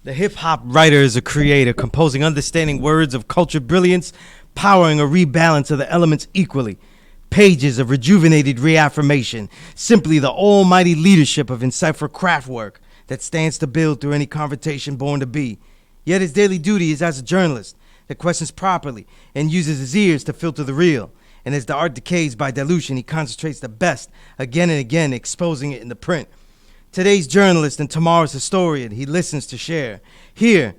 The hip-hop writer is a creator, composing understanding words of cultured brilliance, powering a rebalance of the elements equally. Pages of rejuvenated reaffirmation, simply the almighty leadership of insightful craft work that stands to build through any confrontation born to be. Yet his daily duty is as a journalist that questions properly and uses his ears to filter the real. And as the art decays by dilution, he concentrates the best again and again, exposing it in the print. Today's journalist and tomorrow's historian, he listens to share. Here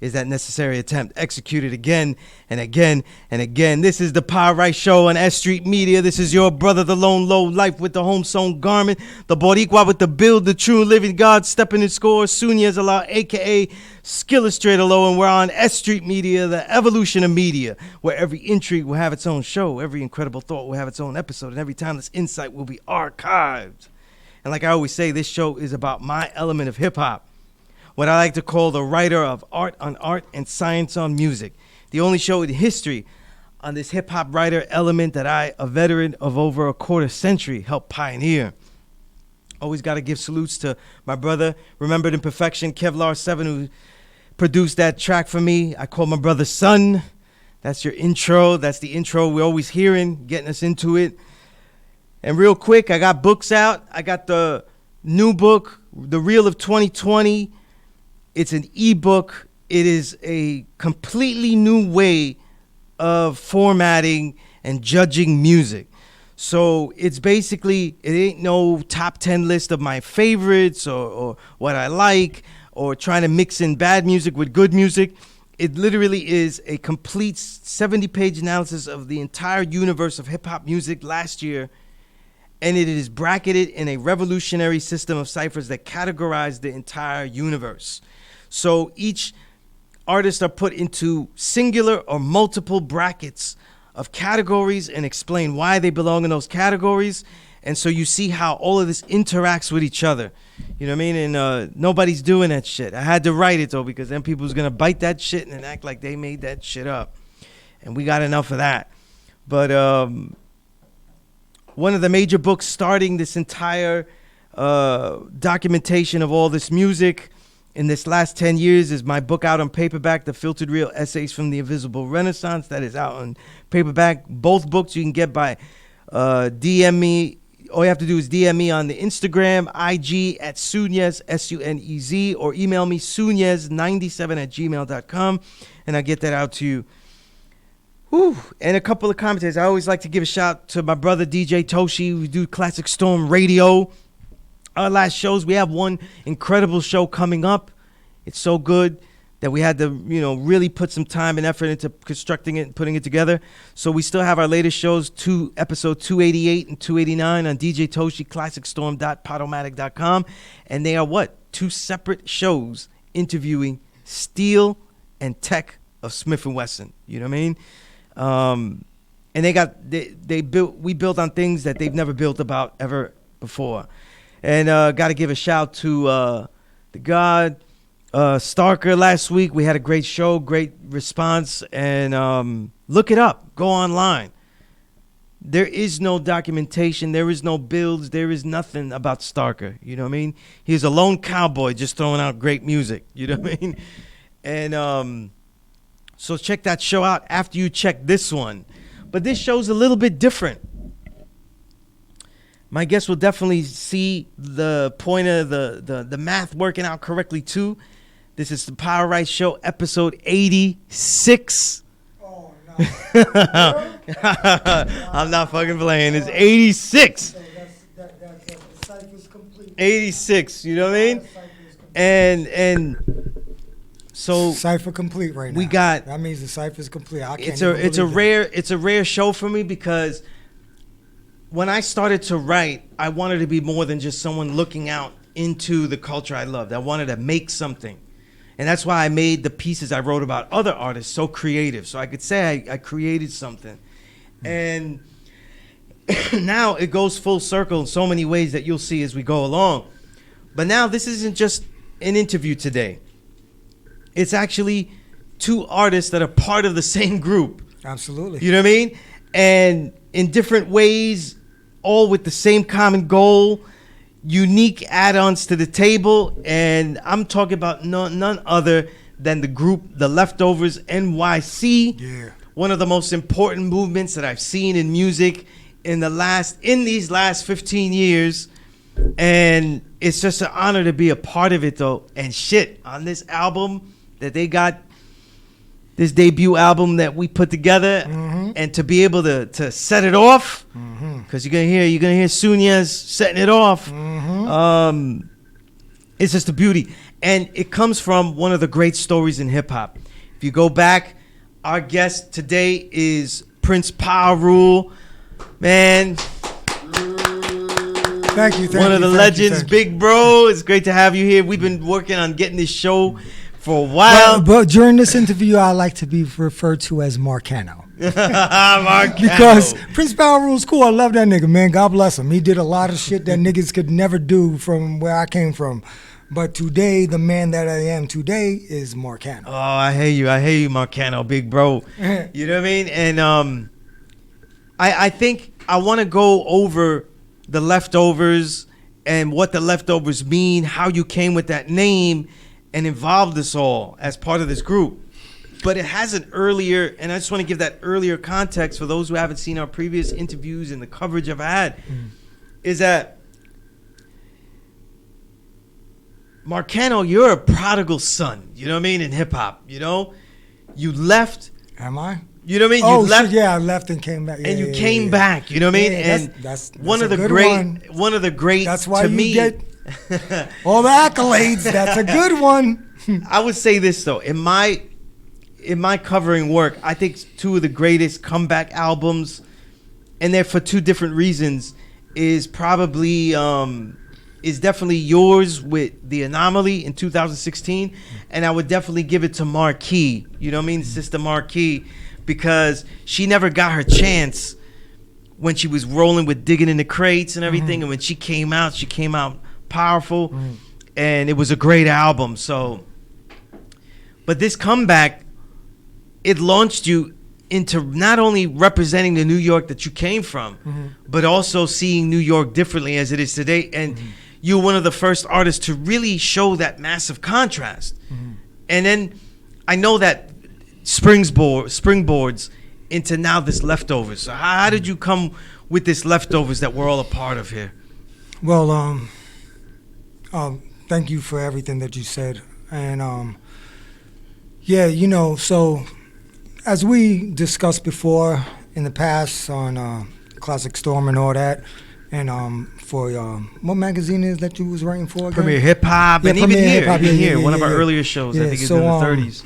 is that necessary attempt, executed again and again and again. This is the Power Right Show on S.STREET Media. This is your brother, the lone low life with the home-sewn garment, the Boricua with the build, the true living God, stepping in score, Sunez Allah, a.k.a. S.STREET, and we're on S.STREET Media, the evolution of media, where every intrigue will have its own show, every incredible thought will have its own episode, and every timeless insight will be archived. And like I always say, this show is about my element of hip-hop, what I like to call the writer of art on art and science on music. The only show in history on this hip-hop writer element that I, a veteran of over a quarter century, helped pioneer. Always got to give salutes to my brother, Remembered in Perfection, Kevlar7, who produced that track for me. I call my brother Son. That's your intro. That's the intro we're always hearing, getting us into it. And real quick, I got books out. I got the new book, The Reel of 2020. It's an ebook. It is a completely new way of formatting and judging music. So it's basically, it ain't no top 10 list of my favorites or what I like or trying to mix in bad music with good music. It literally is a complete 70-page analysis of the entire universe of hip-hop music last year. And it is bracketed in a revolutionary system of ciphers that categorize the entire universe. So each artist are put into singular or multiple brackets of categories and explain why they belong in those categories. And so you see how all of this interacts with each other. You know what I mean? And nobody's doing that shit. I had to write it, though, because then people was going to bite that shit and act like they made that shit up. And we got enough of that. But one of the major books starting this entire documentation of all this music in this last 10 years is my book out on paperback, The Filtered Real Essays from the Invisible Renaissance. That is out on paperback. Both books you can get by DM me. All you have to do is DM me on the Instagram, IG at Sunez, S-U-N-E-Z, or email me, sunez97@gmail.com, and I'll get that out to you. Whew. And a couple of commentaries. I always like to give a shout to my brother DJ Toshi. We do Classic Storm Radio. Our last shows, we have one incredible show coming up. It's so good that we had to, really put some time and effort into constructing it and putting it together. So we still have our latest shows, episode 288 and 289 on DJ Toshi, classicstorm.podomatic.com. And they are two separate shows interviewing Steel and Tech of Smith & Wesson. You know what I mean? And we built on things that they've never built about ever before. And got to give a shout to the God Starker last week. We had a great show, great response, and look it up. Go online. There is no documentation. There is no builds. There is nothing about Starker. You know what I mean? He's a lone cowboy just throwing out great music. You know what I mean? And so check that show out after you check this one. But this show's a little bit different. My guest will definitely see the point of the math working out correctly, too. This is the Power Right Show, episode 86. Oh, no. I'm not fucking playing. It's 86. So the cipher's complete. 86, you know what I mean? And so cipher complete right now. We got. That means the cipher's complete. It's a rare show for me because when I started to write, I wanted to be more than just someone looking out into the culture I loved. I wanted to make something. And that's why I made the pieces I wrote about other artists so creative. So I could say I created something. And now it goes full circle in so many ways that you'll see as we go along. But now this isn't just an interview today. It's actually two artists that are part of the same group. Absolutely. You know what I mean? And in different ways, all with the same common goal. unique add-ons to the table, and I'm talking about none other than the group The Leftovers NYC. Yeah. One of the most important movements that I've seen in music in these last 15 years. And it's just an honor to be a part of it, though. And shit, on this album that they got, this debut album that we put together, and to be able to set it off, because you're gonna hear Sunez setting it off. It's just a beauty, and it comes from one of the great stories in hip hop. If you go back, our guest today is Prince Power Rule, man. Thank you. One of the legends, big bro. It's great to have you here. We've been working on getting this show for a while. But during this interview, I like to be referred to as Marcano. Marcano. Because Prince Power Rule's cool. I love that nigga, man. God bless him. He did a lot of shit that niggas could never do from where I came from. But today, the man that I am today is Marcano. Oh, I hear you, Marcano, big bro. You know what I mean? And I think I want to go over The Leftovers and what The Leftovers mean, how you came with that name and involved us all as part of this group. But it has an earlier, and I just want to give that earlier context for those who haven't seen our previous interviews and the coverage I've had, is that Marcano, you're a prodigal son, you know what I mean, in hip hop, you know? You left. Am I? You know what I mean? Oh, you left, shit, yeah, I left and came back. Yeah, and you yeah, came yeah. back, you know what I mean? Yeah, and that's one of a the good great, one. one of the great, That's why to you me, get all the accolades. That's a good one. I would say this though, in my covering work, I think two of the greatest comeback albums, and they're for two different reasons, is probably is definitely yours with The Anomaly in 2016, and I would definitely give it to Marquis. You know what I mean, Sister Marquis, because she never got her chance when she was rolling with Digging in the Crates and everything, and when she came out powerful, and it was a great album. So, but this comeback, it launched you into not only representing the New York that you came from, but also seeing New York differently as it is today. And you're one of the first artists to really show that massive contrast. And then I know that springboards into now this Leftovers. So how did you come with this Leftovers that we're all a part of here? Well, thank you for everything that you said. And yeah, you know, so as we discussed before in the past on Classic Storm and all that, and for what magazine is that you was writing for again? Premier Hip Hop, Yeah, and even Premier here, Hip Hop, even yeah, here, yeah, one of our yeah. earlier shows, I Yeah, think is so, in the 30s.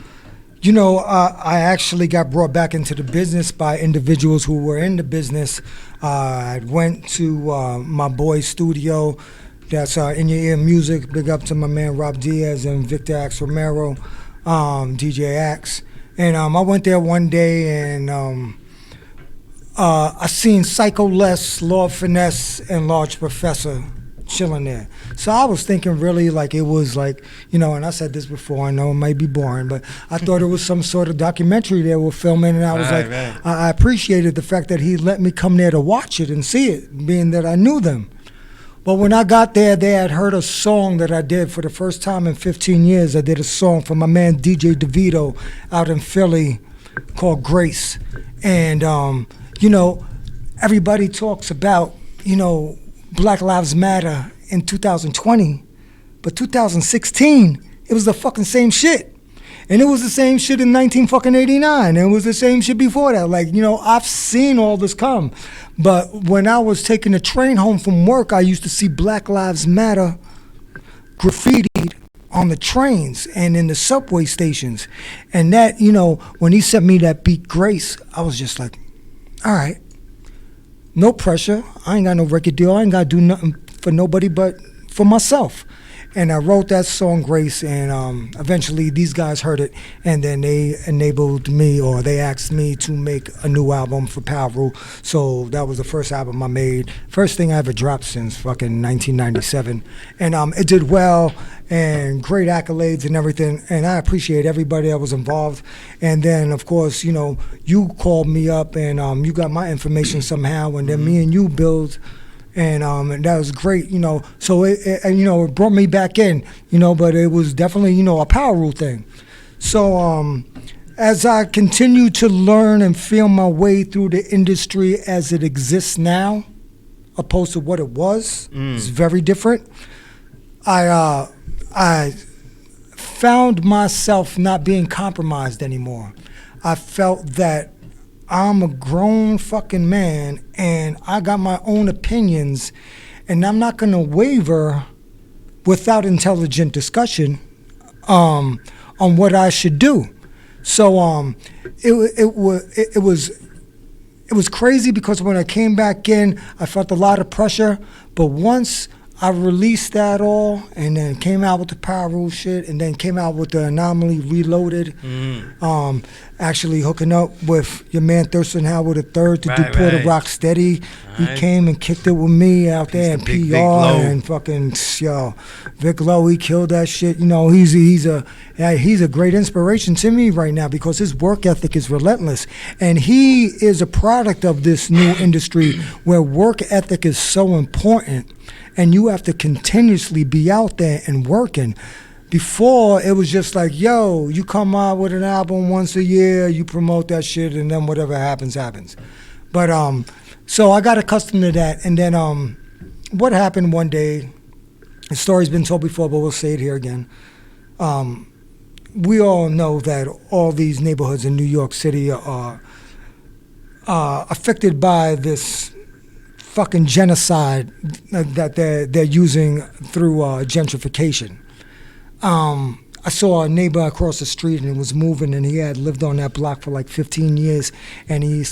You know, I actually got brought back into the business by individuals who were in the business. I went to my boy's studio, that's In Your Ear Music. Big up to my man Rob Diaz and Victor Axe Romero, DJ Axe. And I went there one day and I seen Psycho Les, Lord Finesse, and Large Professor chilling there. So I was thinking really like it was like, you know, and I said this before, I know it might be boring, but I thought it was some sort of documentary they were filming, and I was Right, like, right. I appreciated the fact that he let me come there to watch it and see it, being that I knew them. But when I got there, they had heard a song that I did for the first time in 15 years. I did a song for my man DJ DeVito out in Philly called Grace. And, you know, everybody talks about, you know, Black Lives Matter in 2020, but 2016, it was the fucking same shit. And it was the same shit in 1989. And it was the same shit before that. Like, you know, I've seen all this come. But when I was taking the train home from work, I used to see Black Lives Matter graffitied on the trains and in the subway stations. And that, you know, when he sent me that beat Grace, I was just like, all right. No pressure. I ain't got no record deal. I ain't got to do nothing for nobody but for myself. And I wrote that song, Grace, and eventually these guys heard it, and then they enabled me, or they asked me to make a new album for Power Rule. So that was the first album I made. First thing I ever dropped since fucking 1997. And it did well, and great accolades and everything, and I appreciate everybody that was involved. And then, of course, you know, you called me up, and you got my information somehow, and then me and you built And that was great, So it brought me back in, but it was definitely, a power rule thing. So as I continue to learn and feel my way through the industry as it exists now, opposed to what it was, it's very different. I found myself not being compromised anymore. I felt that I'm a grown fucking man and I got my own opinions, and I'm not gonna waver without intelligent discussion on what I should do. So it was crazy because when I came back in, I felt a lot of pressure, but once I released that all and then came out with the power rule shit and then came out with the Anomaly Reloaded, actually hooking up with your man Thurston Howard III to do Port of Rock Steady. He came and kicked it with me out there in PR and fucking, Vic Lowe, he killed that shit. He's a great inspiration to me right now because his work ethic is relentless. And he is a product of this new industry where work ethic is so important. And you have to continuously be out there and working. Before, it was just like, yo, you come out with an album once a year, you promote that shit, and then whatever happens, happens. But, so I got accustomed to that. And then what happened one day, the story's been told before, but we'll say it here again. We all know that all these neighborhoods in New York City are affected by this fucking genocide that they're using through gentrification. I saw a neighbor across the street and was moving, and he had lived on that block for like 15 years, and he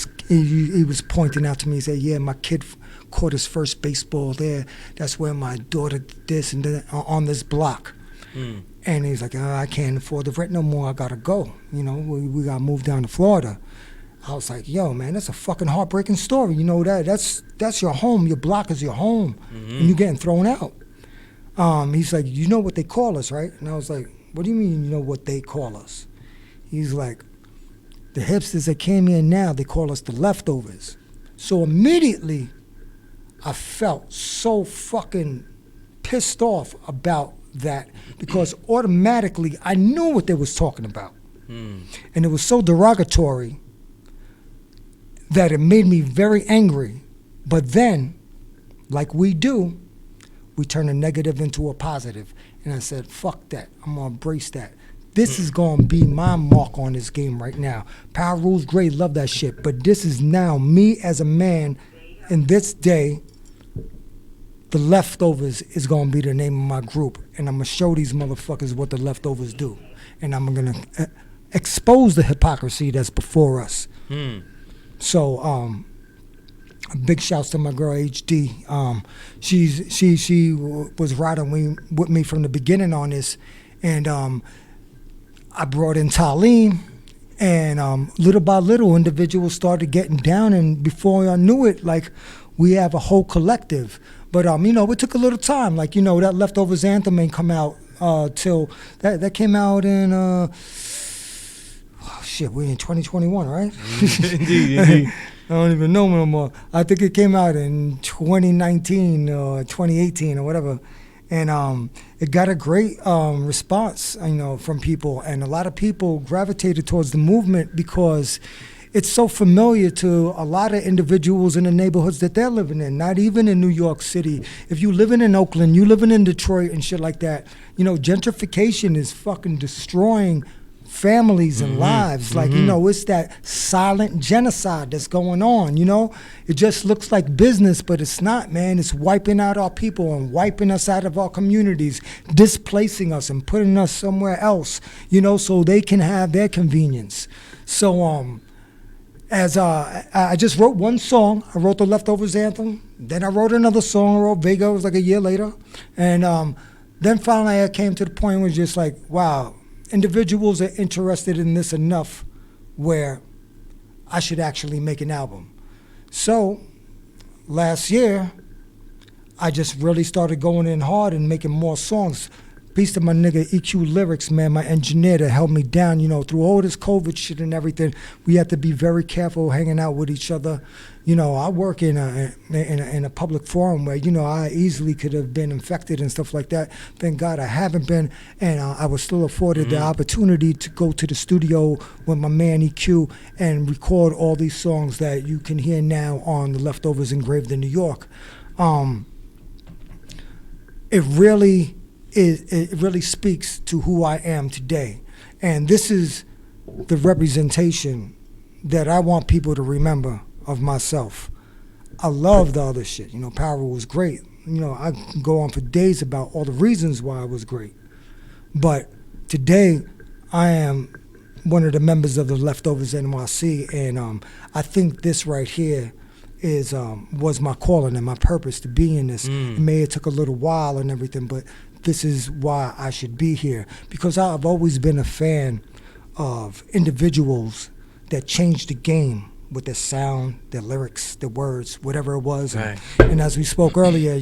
was pointing out to me. He said, "Yeah, my kid caught his first baseball there. That's where my daughter did this and that on this block." And he's like, "I can't afford the rent no more. I gotta go. We gotta move down to Florida." I was like, yo, man, that's a fucking heartbreaking story. That's your home. Your block is your home, and you're getting thrown out. He's like, you know what they call us, right? And I was like, what do you mean you know what they call us? He's like, the hipsters that came in now, they call us the leftovers. So immediately, I felt so fucking pissed off about that because automatically I knew what they was talking about. And it was so derogatory that it made me very angry. But then, like we do, we turn a negative into a positive. And I said, fuck that. I'm going to embrace that. This is going to be my mark on this game right now. Power Rules, great, love that shit. But this is now me as a man in this day. The Leftovers is going to be the name of my group. And I'm going to show these motherfuckers what the Leftovers do. And I'm going to expose the hypocrisy that's before us. So, big shouts to my girl HD. She was riding with me from the beginning on this, and I brought in Talim, and little by little, individuals started getting down, and before I knew it, like we have a whole collective. But it took a little time. Like that Leftovers anthem ain't come out till that came out in. We're in 2021, right? Indeed. I don't even know no more. I think it came out in 2019 or 2018 or whatever. And it got a great response, from people. And a lot of people gravitated towards the movement because it's so familiar to a lot of individuals in the neighborhoods that they're living in, not even in New York City. If you living in Oakland, you living in Detroit and shit like that, gentrification is fucking destroying families and lives. Like, it's that silent genocide that's going on, It just looks like business, but it's not, man. It's wiping out our people and wiping us out of our communities, displacing us and putting us somewhere else, so they can have their convenience. So, as I just wrote one song. I wrote the Leftovers anthem. Then I wrote another song. I wrote Vega. It was like a year later. And then finally I came to the point where it's just like, wow, individuals are interested in this enough where I should actually make an album. So last year, I just really started going in hard and making more songs. Peace to my nigga EQ Lyrics, man, my engineer that held me down, through all this COVID shit and everything. We had to be very careful hanging out with each other, I work in a public forum where, I easily could have been infected and stuff like that. Thank God I haven't been, and I was still afforded the opportunity to go to the studio with my man EQ and record all these songs that you can hear now on The Leftovers Engraved in New York. It really speaks to who I am today. And this is the representation that I want people to remember of myself. I love the other shit. Power was great. I can go on for days about all the reasons why it was great. But today, I am one of the members of the Leftovers NYC, and I think this right here was my calling and my purpose to be in this. It may have took a little while and everything, but this is why I should be here, because I've always been a fan of individuals that changed the game with their sound, their lyrics, their words, whatever it was. Right. And as we spoke earlier,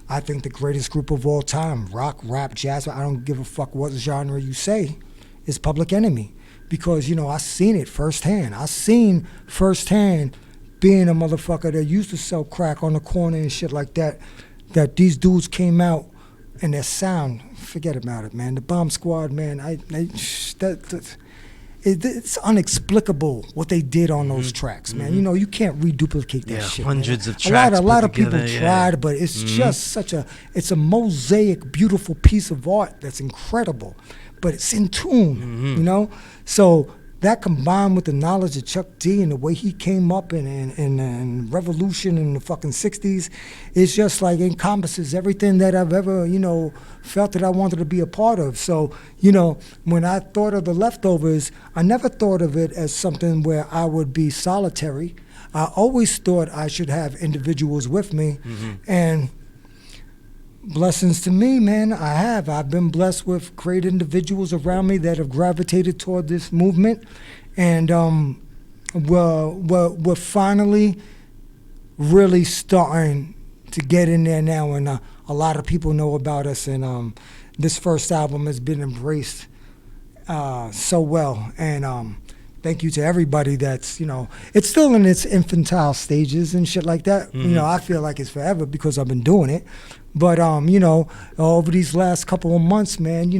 I think the greatest group of all time, rock, rap, jazz, I don't give a fuck what genre you say, is Public Enemy. Because, I seen it firsthand. I seen firsthand being a motherfucker that used to sell crack on the corner and shit like that, that these dudes came out and their sound, forget about it, man. The Bomb Squad, man, it's inexplicable what they did on those tracks, man. You can't reduplicate that shit. Hundreds man. of tracks. A lot of put together, people tried, but it's just it's a mosaic, beautiful piece of art that's incredible, but it's in tune, So that combined with the knowledge of Chuck D and the way he came up in Revolution in the fucking 60s, it's just like encompasses everything that I've ever, felt that I wanted to be a part of. So, when I thought of The Leftovers, I never thought of it as something where I would be solitary. I always thought I should have individuals with me. And blessings to me, man. I've been blessed with great individuals around me that have gravitated toward this movement, and we're finally really starting to get in there now, and a lot of people know about us, and this first album has been embraced so well, and thank you to everybody that's, it's still in its infantile stages and shit like that. I feel like it's forever because I've been doing it. But, over these last couple of months, man,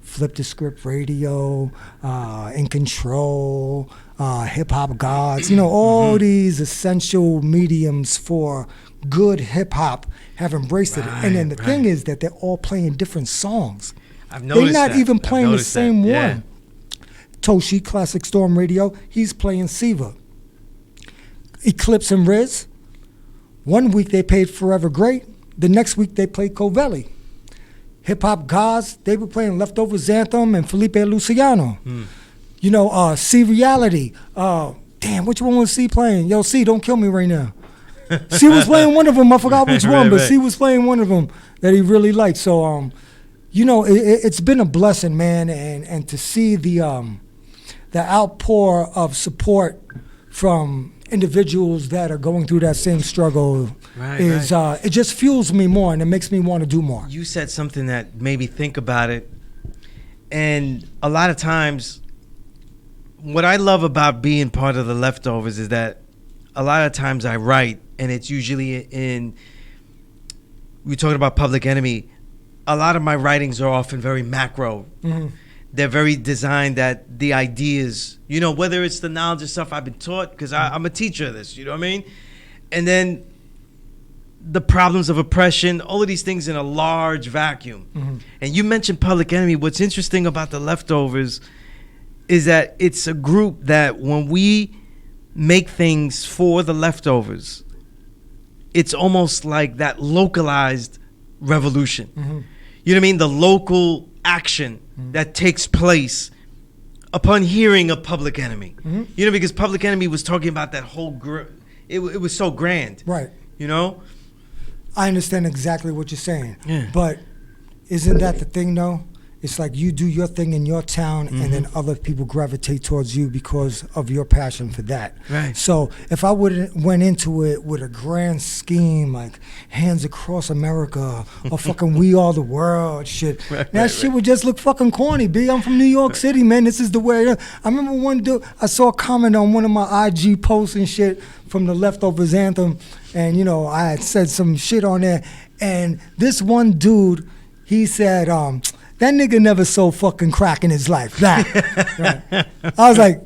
Flip the Script Radio, In Control, Hip Hop Gods, all these essential mediums for good hip hop have embraced it. And then the thing is that they're all playing different songs. I've noticed They're not even playing the same one. one. Toshi, Classic Storm Radio, he's playing Siva. Eclipse and Riz, one week they played Forever Great, the next week they played Covelli. Hip Hop Gods, they were playing Leftovers Anthem and Felipe Luciano. C Reality, damn, which one was C playing? Yo, C, don't kill me right now. C was playing one of them, I forgot which one, but C was playing one of them that he really liked. So, it's been a blessing, man, and to see the outpour of support from individuals that are going through that same struggle it just fuels me more, and it makes me want to do more. You said something that made me think about it, and a lot of times what I love about being part of The Leftovers is that a lot of times I write, and it's usually we're talking about Public Enemy, a lot of my writings are often very macro. They're very designed that the ideas, whether it's the knowledge of stuff I've been taught, because I'm a teacher of this, you know what I mean? And then the problems of oppression, all of these things in a large vacuum. And you mentioned Public Enemy. What's interesting about The Leftovers is that it's a group that when we make things for The Leftovers, it's almost like that localized revolution. You know what I mean? The local action that takes place upon hearing of Public Enemy. Because Public Enemy was talking about that whole it was so grand. Right. I understand exactly what you're saying. But isn't that the thing, though? It's like you do your thing in your town, and then other people gravitate towards you because of your passion for that. Right. So if I went into it with a grand scheme, like Hands Across America or fucking We Are the World shit, that shit would just look fucking corny, B. I'm from New York City, man. This is the way. I remember one dude, I saw a comment on one of my IG posts and shit from the Leftovers anthem, and, you know, I had said some shit on there, and this one dude, he said, that nigga never sold fucking crack in his life. That. Right. I was like,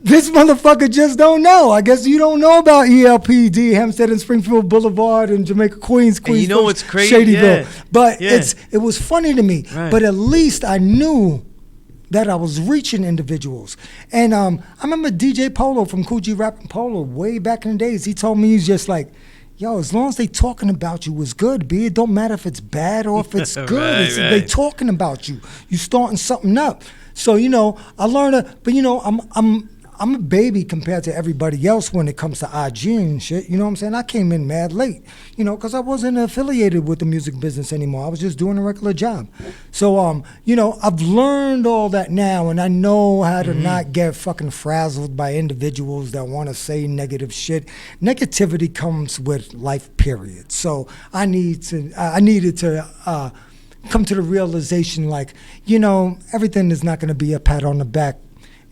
this motherfucker just don't know. I guess you don't know about ELPD, Hempstead and Springfield Boulevard and Jamaica, Queens. And you know what's crazy? Shadyville. Yeah. But Yeah. it was funny to me. Right. But at least I knew that I was reaching individuals. And I remember DJ Polo from Coogee Rapping Polo way back in the days. He told me, he's just like, yo, as long as they talking about you is good, B. It don't matter if it's bad or if it's good. Right. They talking about you. You starting something up. So, you know, I learned but you know, I'm a baby compared to everybody else when it comes to IG and shit. You know what I'm saying? I came in mad late, you know, because I wasn't affiliated with the music business anymore. I was just doing a regular job. So, you know, I've learned all that now, and I know how to not get fucking frazzled by individuals that want to say negative shit. Negativity comes with life, period. So I needed to come to the realization, like, you know, everything is not going to be a pat on the back.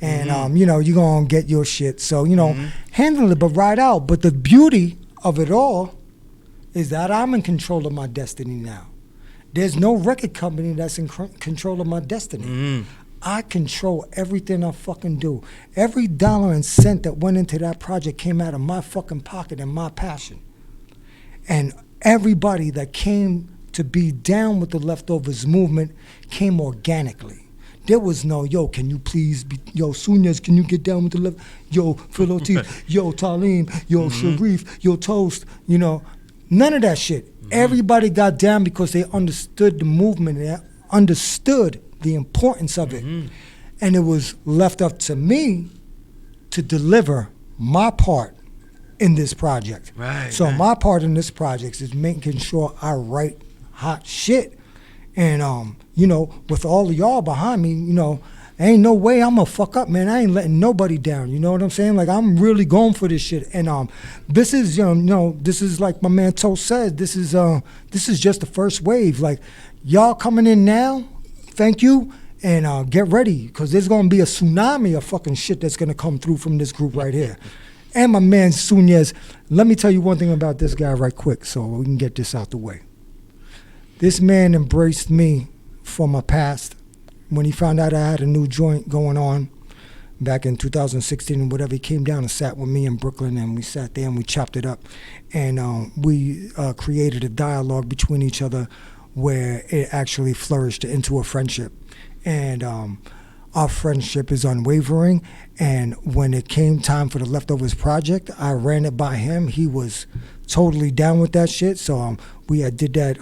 And, you know, you're going to get your shit. So, you know, handle it, but ride out. But the beauty of it all is that I'm in control of my destiny now. There's no record company that's in control of my destiny. I control everything I fucking do. Every dollar and cent that went into that project came out of my fucking pocket and my passion. And everybody that came to be down with the Leftovers movement came organically. There was no, yo, can you please be, yo, Sunyas, can you get down with the left? Yo, Phil Ortiz, yo, Talim, yo, Sharif, yo, Toast, you know, none of that shit. Everybody got down because they understood the movement, and they understood the importance of it. And it was left up to me to deliver my part in this project. Right. So my part in this project is making sure I write hot shit. And, you know, with all of y'all behind me, you know, ain't no way I'm gonna fuck up, man. I ain't letting nobody down. You know what I'm saying? Like, I'm really going for this shit. And this is, you know, this is like my man Toast said. This is just the first wave. Like, y'all coming in now, thank you, and get ready, because there's gonna be a tsunami of fucking shit that's gonna come through from this group right here. And my man Sunyas, let me tell you one thing about this guy right quick, so we can get this out the way. This man embraced me for my past. When he found out I had a new joint going on back in 2016 and whatever, he came down and sat with me in Brooklyn, and we sat there and we chopped it up. And we created a dialogue between each other where it actually flourished into a friendship. And our friendship is unwavering. And when it came time for the Leftovers project, I ran it by him. He was totally down with that shit. So we did that.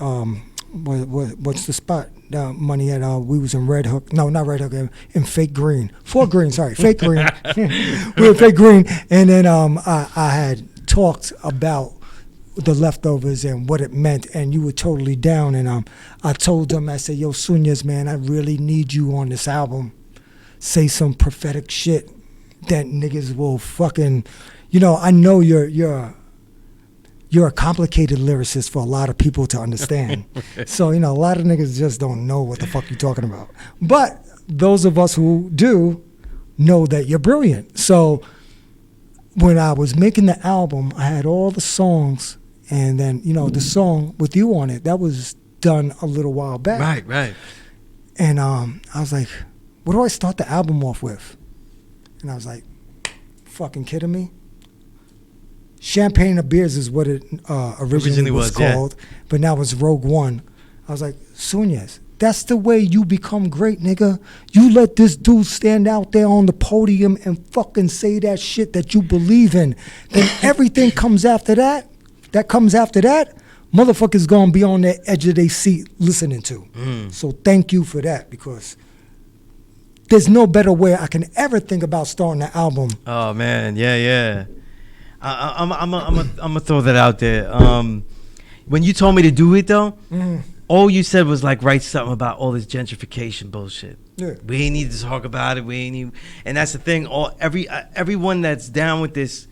What's the spot? Money at we was in Red Hook. No, not Red Hook. In Fake Green. Fort Green. Sorry, Fake Green. We were Fake Green, and then I had talked about the Leftovers and what it meant, and you were totally down. And I told them, I said, "Yo, Sunyas, man, I really need you on this album. Say some prophetic shit that niggas will fucking, you know. I know you're a complicated lyricist for a lot of people to understand. So, you know, a lot of niggas just don't know what the fuck you're talking about. But those of us who do know that you're brilliant. So when I was making the album, I had all the songs, and then, you know, the song with you on it, that was done a little while back. Right. And I was like, what do I start the album off with? And I was like, fucking kidding me? Champagne of Beers is what it originally was called, but now it's Rogue One. I was like, Sunyas, that's the way you become great, nigga. You let this dude stand out there on the podium and fucking say that shit that you believe in. Then everything comes after that. Motherfuckers gonna be on the edge of their seat listening to. So thank you for that, because there's no better way I can ever think about starting the album. Oh man, yeah. I'm gonna throw that out there. When you told me to do it though, all you said was like write something about all this gentrification bullshit. Yeah. We ain't need to talk about it. We ain't need, and that's the thing. Everyone that's down with this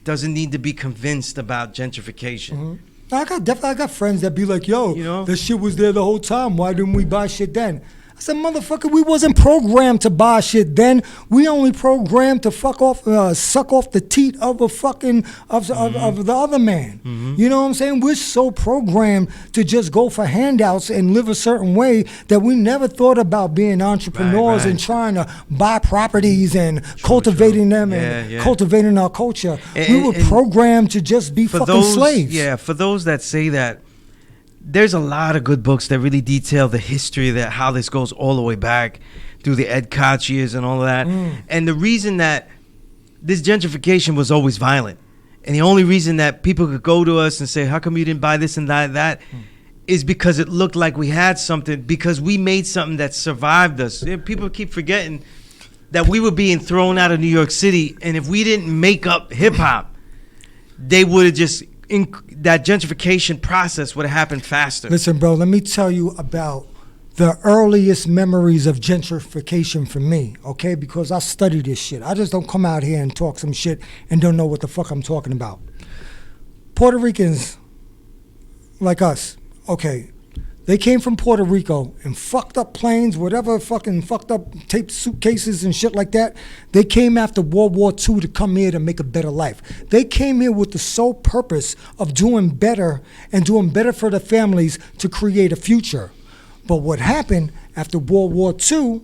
doesn't need to be convinced about gentrification. Mm-hmm. I got friends that be like, yo, You know? that shit was there the whole time. Why didn't we buy shit then? I said, motherfucker, we wasn't programmed to buy shit then. We only programmed to suck off the teat of a fucking of the other man. You know what I'm saying? We're so programmed to just go for handouts and live a certain way that we never thought about being entrepreneurs and trying to buy properties and cultivating them and cultivating our culture. We were programmed to just be fucking slaves. Yeah, for those that say that, there's a lot of good books that really detail the history of that, how this goes all the way back through the Ed Koch years and all of that. And the reason that this gentrification was always violent, and the only reason that people could go to us and say, how come you didn't buy this and that, is because it looked like we had something, because we made something that survived us. People keep forgetting that we were being thrown out of New York City, and if we didn't make up hip-hop, they would have just... that gentrification process would have happened faster. Listen, bro, let me tell you about the earliest memories of gentrification for me, okay? Because I study this shit. I just don't come out here and talk some shit and don't know what the fuck I'm talking about. Puerto Ricans, like us, okay, they came from Puerto Rico in fucked up planes, whatever fucking fucked up taped suitcases and shit like that. They came after World War II to come here to make a better life. They came here with the sole purpose of doing better and doing better for their families to create a future. But what happened after World War II,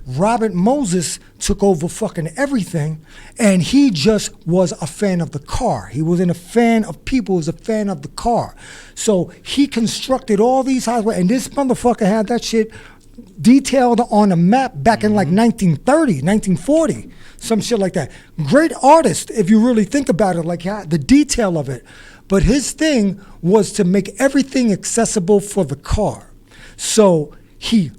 Robert Moses took over fucking everything, and he just was a fan of the car. He wasn't a fan of people, he was a fan of the car. So he constructed all these highways, and this motherfucker had that shit detailed on a map back in like 1930, 1940, some shit like that. Great artist, if you really think about it, like the detail of it. But his thing was to make everything accessible for the car. So he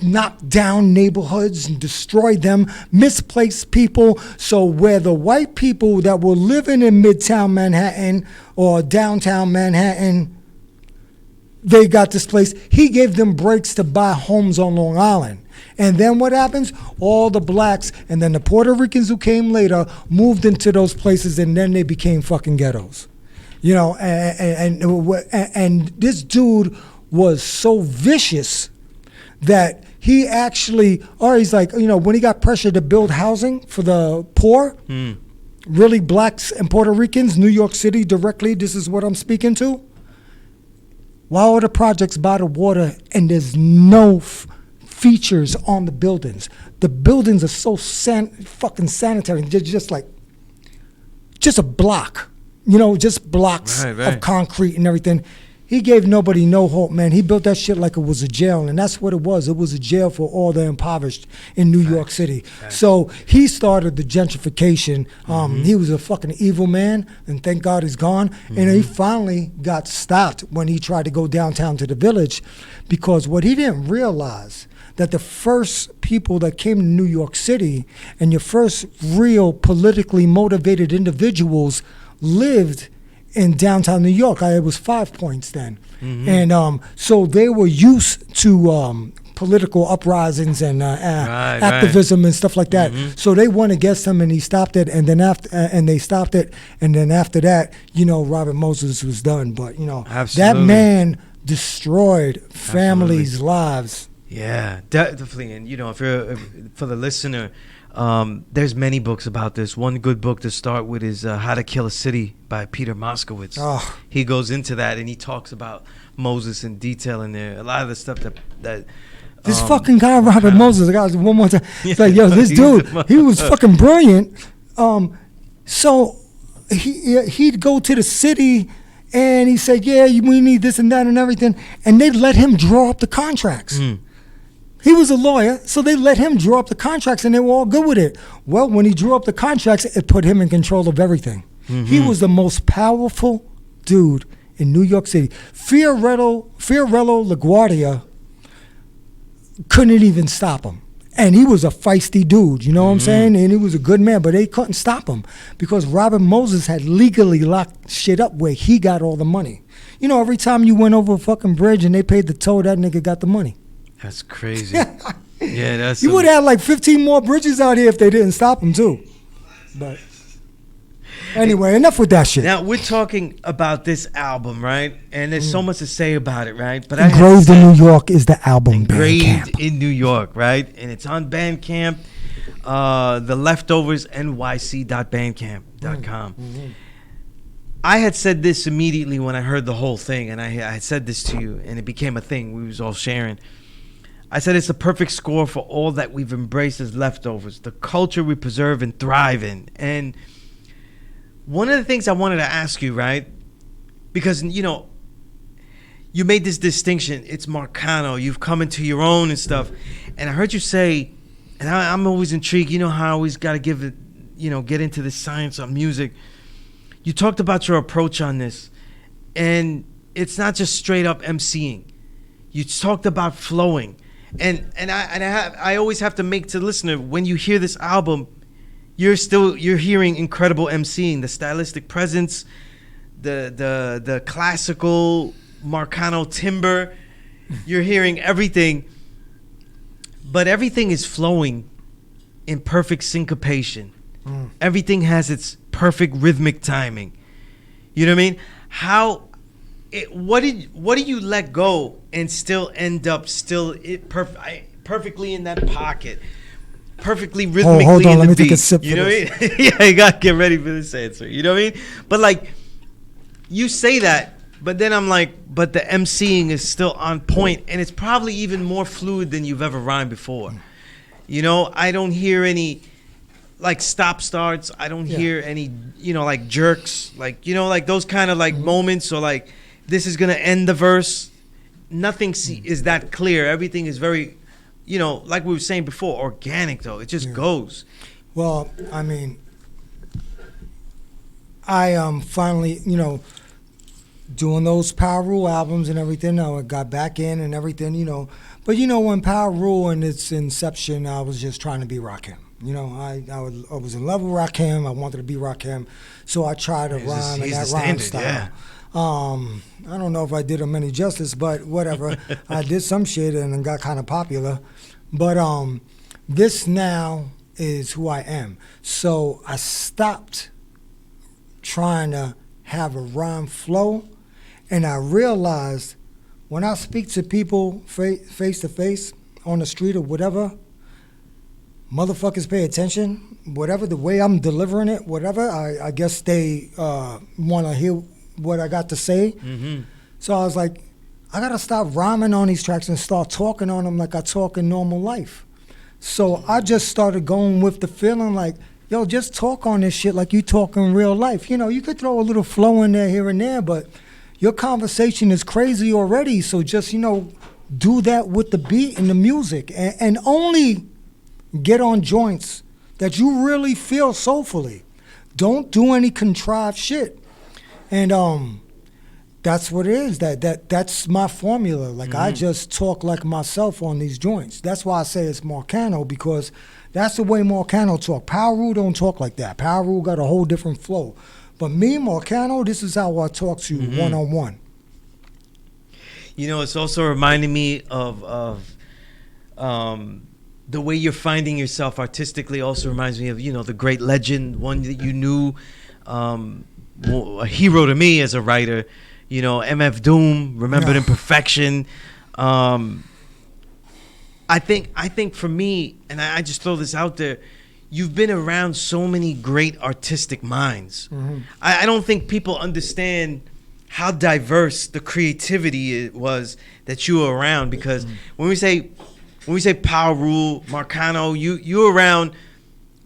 knocked down neighborhoods and destroyed them, misplaced people. So where the white people that were living in Midtown Manhattan or downtown Manhattan, they got displaced, he gave them breaks to buy homes on Long Island. And then what happens? All the blacks and then the Puerto Ricans who came later moved into those places, and then they became fucking ghettos. You know, and this dude was so vicious that he actually, or he's like, you know, when he got pressured to build housing for the poor, really blacks and Puerto Ricans, New York City directly, this is what I'm speaking to. Why are the projects by the water and there's no features on the buildings? The buildings are so fucking sanitary. They're just like, just a block, you know, just blocks of concrete and everything. He gave nobody no hope, man. He built that shit like it was a jail, and that's what it was. It was a jail for all the impoverished in New York City. So he started the gentrification. He was a fucking evil man, and thank God he's gone. And he finally got stopped when he tried to go downtown to the Village, because what he didn't realize, that the first people that came to New York City and your first real politically motivated individuals lived in downtown New York. It was 5 Points then. And so they were used to political uprisings and activism and stuff like that. So they went against him, and he stopped it, and then they stopped it, and then after that, you know, Robert Moses was done. But, you know, that man destroyed families' lives. Yeah, definitely. And, you know, for the listener, there's many books about this. One good book to start with is How to Kill a City by Peter Moskowitz. He goes into that, and he talks about Moses in detail in there. A lot of the stuff that this fucking guy, Robert Moses, I got one more time. It's like, yo, this dude, he was fucking brilliant. So he'd go to the city, and he said, yeah, we need this and that and everything. And they'd let him draw up the contracts. He was a lawyer, so they let him draw up the contracts, and they were all good with it. Well, when he drew up the contracts, it put him in control of everything. He was the most powerful dude in New York City. Fiorello LaGuardia couldn't even stop him. And he was a feisty dude, you know what I'm saying? And he was a good man, but they couldn't stop him because Robert Moses had legally locked shit up where he got all the money. You know, every time you went over a fucking bridge and they paid the toll, that nigga got the money. That's crazy. Yeah, that's. You would have like 15 more bridges out here if they didn't stop him too. But anyway, enough with that shit. Now we're talking about this album, right? And there's so much to say about it, right? But Engraved in New York is the album. Engraved Bandcamp. in New York, right? And it's on Bandcamp. The Leftovers NYC.bandcamp.com. I had said this immediately when I heard the whole thing, and I had said this to you, and it became a thing we was all sharing. I said it's a perfect score for all that we've embraced as leftovers, the culture we preserve and thrive in. And one of the things I wanted to ask you, right, because, you know, you made this distinction, it's Marcano, you've come into your own and stuff, and I heard you say, and I'm always intrigued, you know how I always got to give it, you know, get into the science of music. You talked about your approach on this, and it's not just straight up MCing. You talked about flowing, and I always have to make to the listener, when you hear this album, you're hearing incredible MCing, the stylistic presence, the classical Marcano timbre. You're hearing everything, but everything is flowing in perfect syncopation. Everything has its perfect rhythmic timing. You know what I mean? What do you let go and still end up perfectly in that pocket, perfectly rhythmically hold on, in let the me beat? take a sip You for know this. what I mean? Yeah, you gotta get ready for this answer. You know what I mean? But like, you say that, but then I'm like, but the MCing is still on point, and it's probably even more fluid than you've ever rhymed before. You know, I don't hear any like stop starts. I don't hear any, you know, like jerks, like, you know, like those kind of like moments, or like this is gonna end the verse. Nothing is that clear. Everything is very, you know, like we were saying before, organic though. It just goes. Well, I mean, I finally, you know, doing those Power Rule albums and everything. I got back in and everything, you know. But you know, when Power Rule in its inception, I was just trying to be Rakim. You know, I was in love with Rakim. I wanted to be Rakim, so I tried to rhyme in that rhyme style. Yeah. I don't know if I did him any justice, but whatever. I did some shit and got kind of popular. But this now is who I am. So I stopped trying to have a rhyme flow, and I realized when I speak to people face to face on the street or whatever, motherfuckers pay attention. Whatever the way I'm delivering it, whatever, I guess they want to hear what I got to say. So I was like, I got to stop rhyming on these tracks and start talking on them like I talk in normal life. So I just started going with the feeling like, yo, just talk on this shit like you talk in real life. You know, you could throw a little flow in there here and there, but your conversation is crazy already. So just, you know, do that with the beat and the music, and only get on joints that you really feel soulfully. Don't do any contrived shit. And that's what it is. That's my formula. Like, I just talk like myself on these joints. That's why I say it's Marcano, because that's the way Marcano talk. Power Rule don't talk like that. Power Rule got a whole different flow. But me, Marcano, this is how I talk to you one-on-one. You know, it's also reminding me of the way you're finding yourself artistically. Also reminds me of, you know, the great legend, one that you knew, a hero to me as a writer, you know, MF Doom, Remembered Imperfection. I think for me, and I just throw this out there, you've been around so many great artistic minds. I don't think people understand how diverse the creativity it was that you were around, because when we say Power Rule, Marcano, you around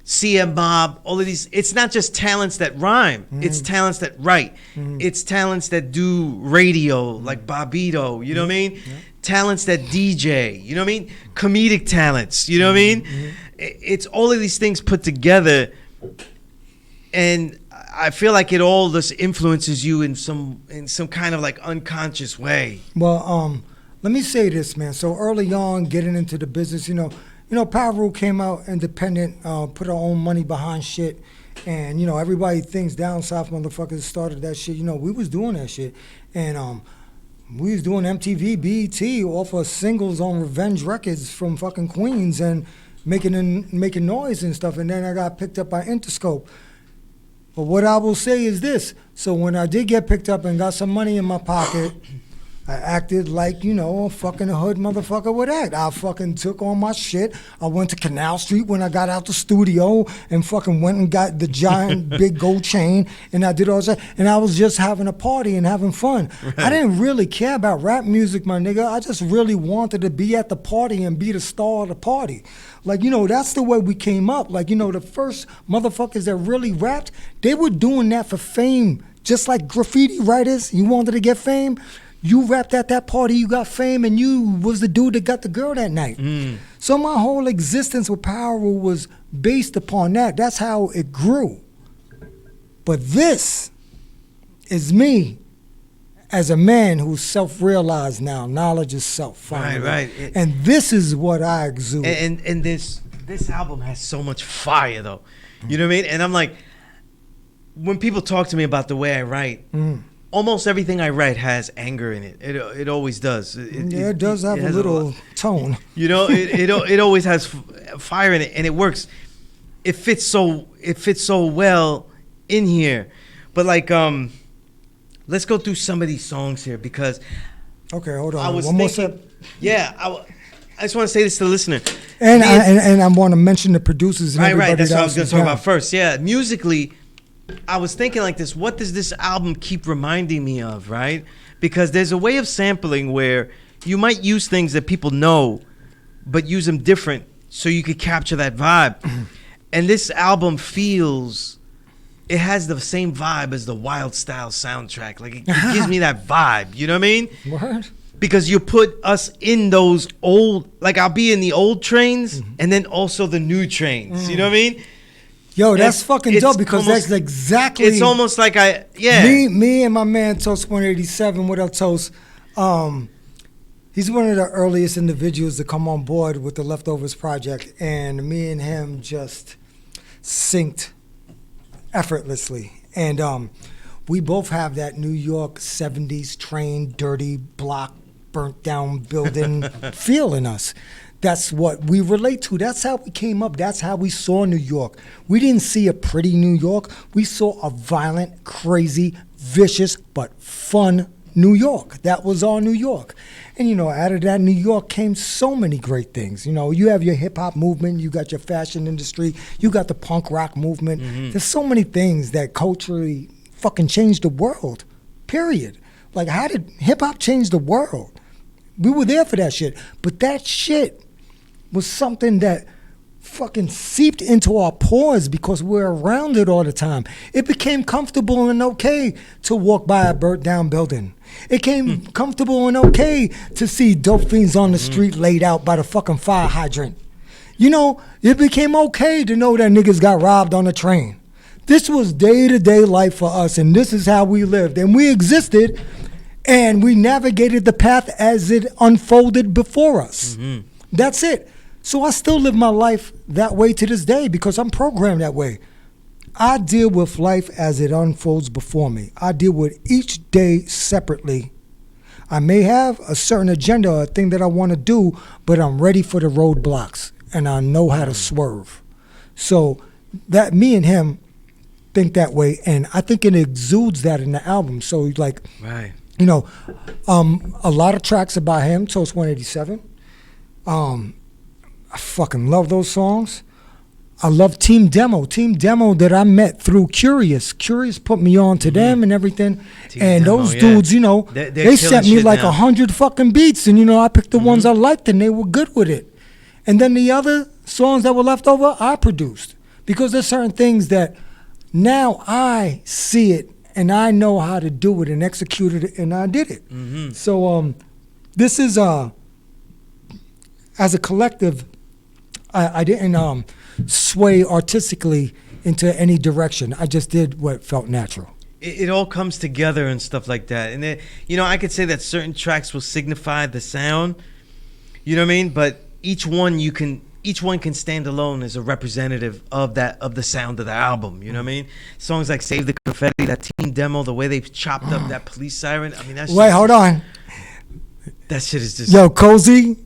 CM Bob, all of these, it's not just talents that rhyme, it's talents that write, it's talents that do radio, like Bobito, you know what I mean? Talents that DJ, you know what I mean? Comedic talents, you know what I mean? It's all of these things put together, and I feel like it all just influences you in some kind of like unconscious way. Well, let me say this, man. So early on, getting into the business, you know, Power Rule came out independent, put our own money behind shit. And, everybody thinks down south motherfuckers started that shit. We was doing that shit. And we was doing MTV, BET off of singles on Revenge Records from fucking Queens and making noise and stuff. And then I got picked up by Interscope. But what I will say is this. So when I did get picked up and got some money in my pocket, I acted like, a fucking hood motherfucker would act. I fucking took on my shit. I went to Canal Street when I got out the studio and fucking went and got the giant big gold chain, and I did all that. And I was just having a party and having fun. Right. I didn't really care about rap music, my nigga. I just really wanted to be at the party and be the star of the party. Like, that's the way we came up. Like, the first motherfuckers that really rapped, they were doing that for fame. Just like graffiti writers, you wanted to get fame. You rapped at that party, you got fame, and you was the dude that got the girl that night. So my whole existence with Power Rule was based upon that. That's how it grew. But this is me as a man who's self-realized now. Knowledge is self, finally. Right. And this is what I exude. And this album has so much fire, though. You know what I mean? And I'm like, when people talk to me about the way I write, almost everything I write has anger in it. It always does. It does have a little tone. It always has fire in it, and it works. It fits so well in here. But like, let's go through some of these songs here because. Okay, hold on. One more step. Yeah, I just want to say this to the listener. And I want to mention the producers and everybody. Right. That's what I was going to talk down. about first. Yeah, musically. I was thinking like this, what does this album keep reminding me of, right? Because there's a way of sampling where you might use things that people know, but use them different so you could capture that vibe. And this album it has the same vibe as the Wild Style soundtrack. Like, it gives me that vibe, you know what I mean? What? Because you put us in those old, like I'll be in the old trains and then also the new trains, you know what I mean? Yo, that's fucking dope because that's exactly. It's almost like Me and my man Toast 187. What up, Toast? He's one of the earliest individuals to come on board with the Leftovers project, and me and him just synced effortlessly. And we both have that New York '70s train, dirty block, burnt down building feel in us. That's what we relate to. That's how we came up. That's how we saw New York. We didn't see a pretty New York. We saw a violent, crazy, vicious, but fun New York. That was our New York. And, out of that New York came so many great things. You have your hip-hop movement. You got your fashion industry. You got the punk rock movement. There's so many things that culturally fucking changed the world, period. Like, how did hip-hop change the world? We were there for that shit. But that shit was something that fucking seeped into our pores because we're around it all the time. It became comfortable and okay to walk by a burnt down building. It became comfortable and okay to see dope fiends on the street laid out by the fucking fire hydrant. It became okay to know that niggas got robbed on the train. This was day-to-day life for us, and this is how we lived. And we existed, and we navigated the path as it unfolded before us. That's it. So I still live my life that way to this day because I'm programmed that way. I deal with life as it unfolds before me. I deal with each day separately. I may have a certain agenda or a thing that I want to do, but I'm ready for the roadblocks and I know how to swerve. So that me and him think that way, and I think it exudes that in the album. So like, right. A lot of tracks about him, Toast 187. I fucking love those songs. I love Team Demo that I met through Curious. Curious put me on to them and everything. Team and Demo, those dudes, they sent me like 100 fucking beats, and I picked the ones I liked, and they were good with it. And then the other songs that were left over, I produced because there's certain things that now I see it and I know how to do it and execute it, and I did it. So this is as a collective. I didn't sway artistically into any direction. I just did what felt natural. It all comes together and stuff like that. And I could say that certain tracks will signify the sound. You know what I mean? But each each one can stand alone as a representative of the sound of the album. You know what I mean? Songs like "Save the Confetti," that team demo, the way they chopped up that police siren. I mean, Wait, hold on. That shit is just Cozy,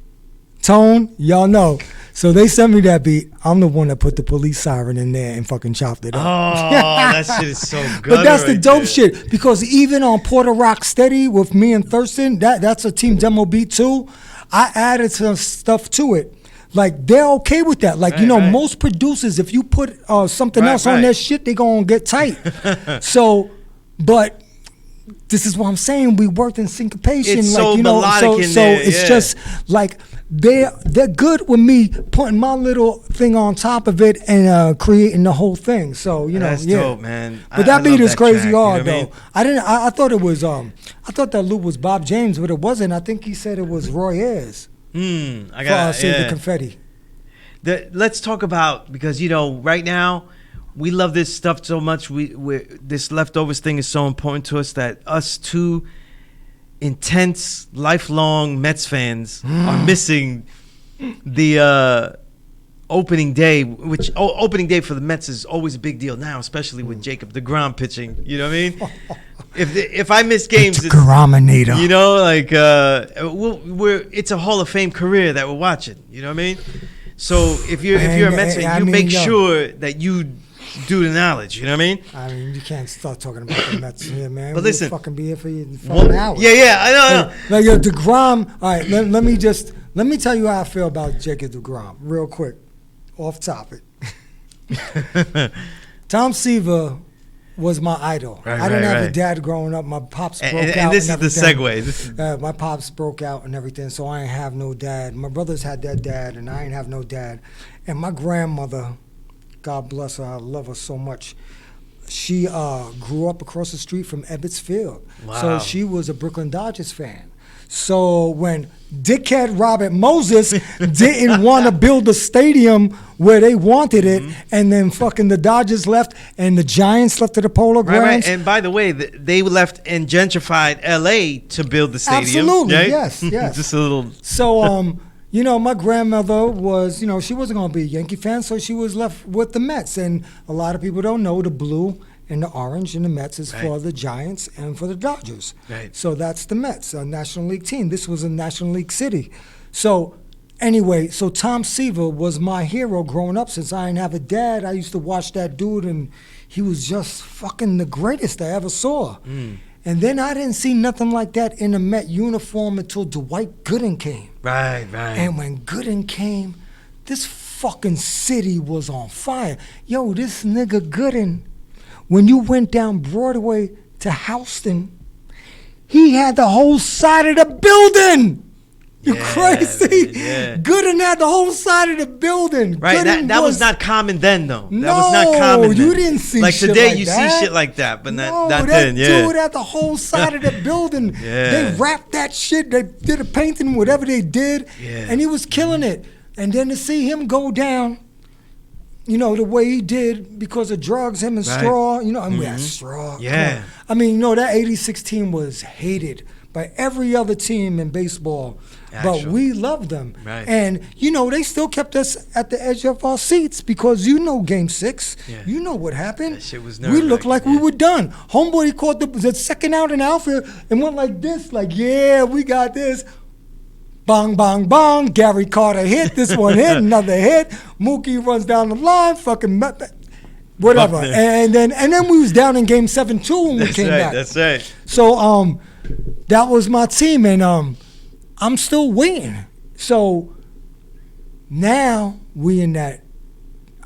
Tone, y'all know. So they sent me that beat. I'm the one that put the police siren in there and fucking chopped it up. Oh, that shit is so good. But that's the dope shit, because even on Porter Rock Steady with me and Thurston, that's a team demo beat too. I added some stuff to it. Like, they're okay with that. Like, most producers, if you put something else on their shit, they gonna get tight. So, but this is what I'm saying. We worked in syncopation. It's like, so melodic in there. It's just like they're good with me putting my little thing on top of it and creating the whole thing. So that's dope, man. But that beat is crazy track, hard, you know though. I thought it was I thought that loop was Bob James, but it wasn't. I think he said it was Roy Ayers. I got Save the Confetti. Let's talk about, because right now we love this stuff so much. This leftovers thing is so important to us that us two intense, lifelong Mets fans are missing the opening day, which opening day for the Mets is always a big deal now, especially with Jacob deGrom pitching. You know what I mean? If I miss games, it's it's a Hall of Fame career that we're watching. You know what I mean? So if you're a Mets fan, make sure that you do the knowledge. You know what I mean? I mean, you can't start talking about the Mets here, man. But listen, we'll fucking be here for you for an hour. Yeah, I know. Like, yo, deGrom. All right, let me tell you how I feel about Jacob deGrom real quick, off topic. Tom Seaver was my idol. I didn't have a dad growing up. My pops broke out. And this is the segue. My pops broke out and everything, so I ain't have no dad. My brothers had their dad, and I ain't have no dad. And my grandmother, God bless her, I love her so much. She grew up across the street from Ebbets Field. Wow. So she was a Brooklyn Dodgers fan. So when dickhead Robert Moses didn't want to build a stadium where they wanted it, and then fucking the Dodgers left and the Giants left at the Polo Grounds. Right. And by the way, they left and gentrified L.A. to build the stadium. Absolutely, right? yes. Just a little. So, my grandmother was, she wasn't going to be a Yankee fan, so she was left with the Mets. And a lot of people don't know the blue and the orange and the Mets is for the Giants and for the Dodgers. Right. So that's the Mets, a National League team. This was a National League city. So anyway, so Tom Seaver was my hero growing up. Since I didn't have a dad, I used to watch that dude, and he was just fucking the greatest I ever saw. And then I didn't see nothing like that in a Met uniform until Dwight Gooden came. Right. And when Gooden came, this fucking city was on fire. Yo, this nigga Gooden, when you went down Broadway to Houston, he had the whole side of the building. You crazy? Yeah. Gooden had the whole side of the building. Right, that was not common then, though. No, that was not common then. You didn't see like shit today, like you that. see shit like that, but not that then. Yeah, dude had the whole side of the building. They wrapped that shit. They did a painting, whatever they did, and he was killing it. And then to see him go down, the way he did because of drugs, him and Straw, and we had Straw. Yeah. I mean, that 86 team was hated by every other team in baseball. But we loved them. Right. And, they still kept us at the edge of our seats because Game 6. Yeah. You know what happened. That shit was we looked like we were done. Homeboy, he caught the second out in the outfield and went like this, like, yeah, we got this. Bang, bang, bang. Gary Carter hit. This one hit. Another hit. Mookie runs down the line. Fucking whatever. And then we was down in Game 7 too when we came back. That's right. So that was my team, and I'm still waiting. So now we in that,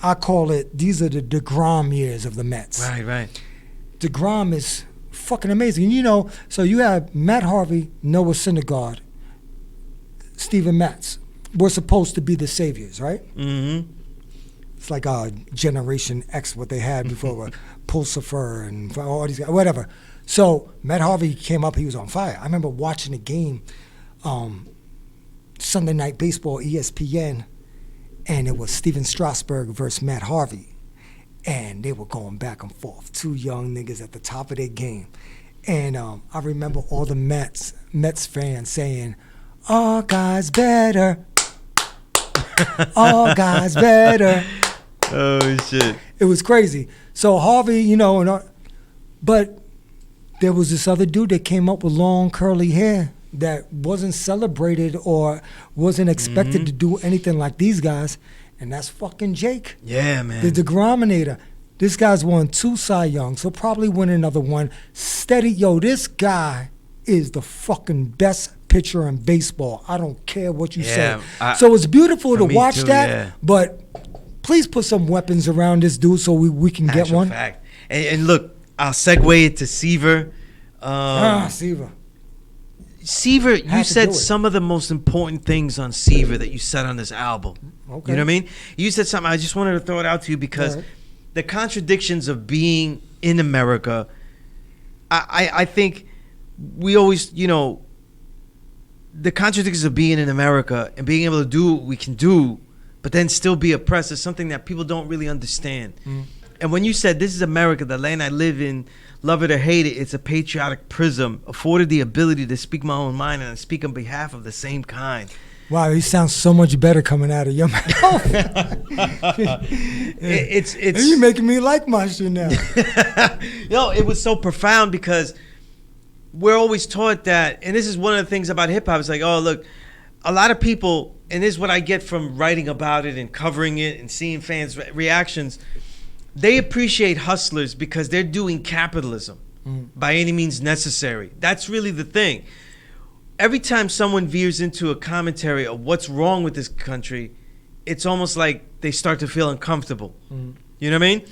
I call it, these are the deGrom years of the Mets. Right. deGrom is fucking amazing. So you have Matt Harvey, Noah Syndergaard, Steven Matz. We're supposed to be the saviors, right? Mm-hmm. It's like Generation X, what they had before, Pulsifer and all these guys, whatever. So Matt Harvey came up, he was on fire. I remember watching a game, Sunday Night Baseball, ESPN, and it was Steven Strasburg versus Matt Harvey. And they were going back and forth, two young niggas at the top of their game. And I remember all the Mets fans saying, "Our guy's better." All guys better. Oh shit. It was crazy. So Harvey, you know, but there was this other dude that came up with long curly hair that wasn't celebrated or wasn't expected to do anything like these guys, and that's fucking Jake. Yeah, man. The Degrominator. This guy's won 2 Cy Youngs. He'll probably win another one. Steady, yo, this guy is the fucking best pitcher in baseball. I don't care what you say. So it's beautiful to watch that, but please put some weapons around this dude so we can get one. Fact. And look, I'll segue it to Seaver. Seaver. Seaver, you said some of the most important things on Seaver that you said on this album. Okay. You know what I mean? You said something, I just wanted to throw it out to you because the contradictions of being in America, I think we always, you know, the contradictions of being in America and being able to do what we can do, but then still be oppressed is something that people don't really understand. And when you said, this is America, the land I live in, love it or hate it, it's a patriotic prism, afforded the ability to speak my own mind and speak on behalf of the same kind. Wow, he sounds so much better coming out of your mouth. It's you making me like my shit now. No, it was so profound because we're always taught that, and this is one of the things about hip hop. It's like, oh, look, a lot of people, and this is what I get from writing about it and covering it and seeing fans' reactions. They appreciate hustlers because they're doing capitalism by any means necessary. That's really the thing. Every time someone veers into a commentary of what's wrong with this country, it's almost like they start to feel uncomfortable. You know what I mean?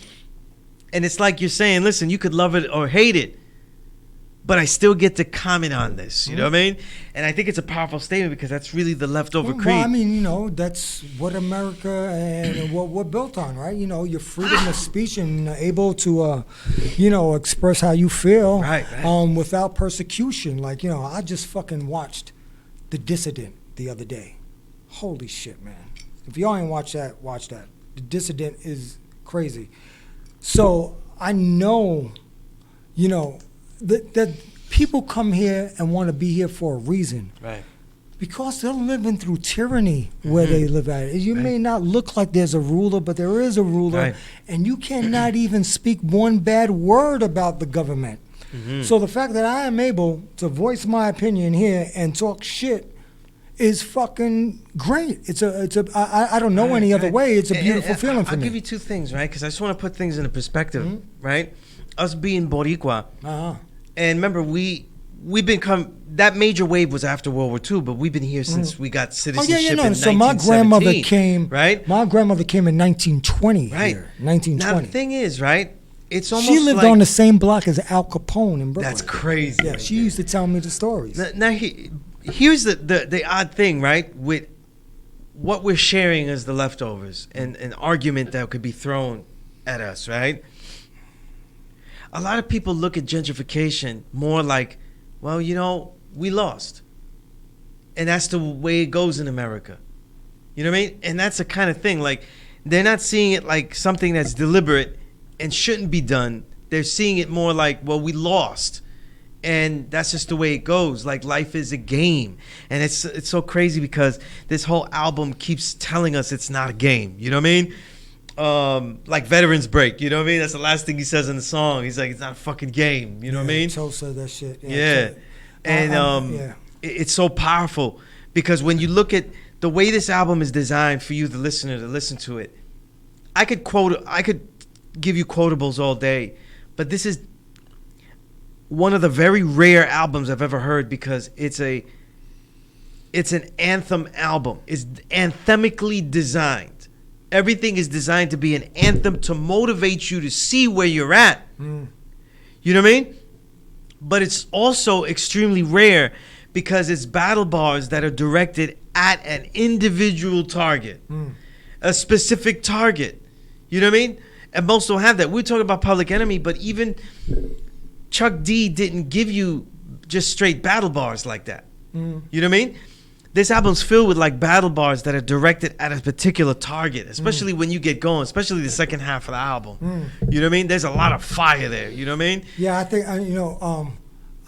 And it's like you're saying, listen, you could love it or hate it, but I still get to comment on this. You know what I mean? And I think it's a powerful statement because that's really the leftover creed. Well, I mean, you know, that's what America and what we're built on, right? You know, your freedom of speech and able to, you know, express how you feel without persecution. Like, you know, I just fucking watched The Dissident the other day. Holy shit, man. If y'all ain't watch that, watch that. The Dissident is crazy. So I know, you know, that people come here and want to be here for a reason. Right. Because they're living through tyranny where they live at. You may not look like there's a ruler, but there is a ruler. And you cannot even speak one bad word about the government. So the fact that I am able to voice my opinion here and talk shit is fucking great. I don't know any other way. It's a beautiful feeling for me. I'll give you 2 things, right? Because I just want to put things into perspective, right? Us being Boricua, and remember, we've been that major wave was after World War II, but we've been here since we got citizenship in 1917. So my grandmother came, right? My grandmother came in 1920 right. here, 1920. Now the thing is, right? It's almost she lived like, on the same block as Al Capone in Brooklyn. That's crazy. Yeah, she used to tell me the stories. Now here's the odd thing, right? With what we're sharing as the leftovers and an argument that could be thrown at us, right? A lot of people look at gentrification more like, well, you know, we lost. And that's the way it goes in America. You know what I mean? And that's the kind of thing, like, they're not seeing it like something that's deliberate and shouldn't be done. They're seeing it more like, well, we lost. And that's just the way it goes. Like, life is a game. And it's so crazy because this whole album keeps telling us it's not a game. You know what I mean? Like Veterans Break, you know what I mean? That's the last thing he says in the song. He's like, it's not a fucking game, you know what I mean? Cho said that shit. And it's so powerful because when you look at the way this album is designed for you, the listener, to listen to it, I could give you quotables all day, but this is one of the very rare albums I've ever heard because it's an anthem album. It's anthemically designed. Everything is designed to be an anthem to motivate you to see where you're at. You know what I mean? But it's also extremely rare because it's battle bars that are directed at an individual target, a specific target. You know what I mean? And most don't have that. We're talking about Public Enemy, but even Chuck D didn't give you just straight battle bars like that. You know what I mean? This album's filled with like battle bars that are directed at a particular target, especially when you get going, especially the second half of the album. You know what I mean? There's a lot of fire there. You know what I mean? Yeah, I think,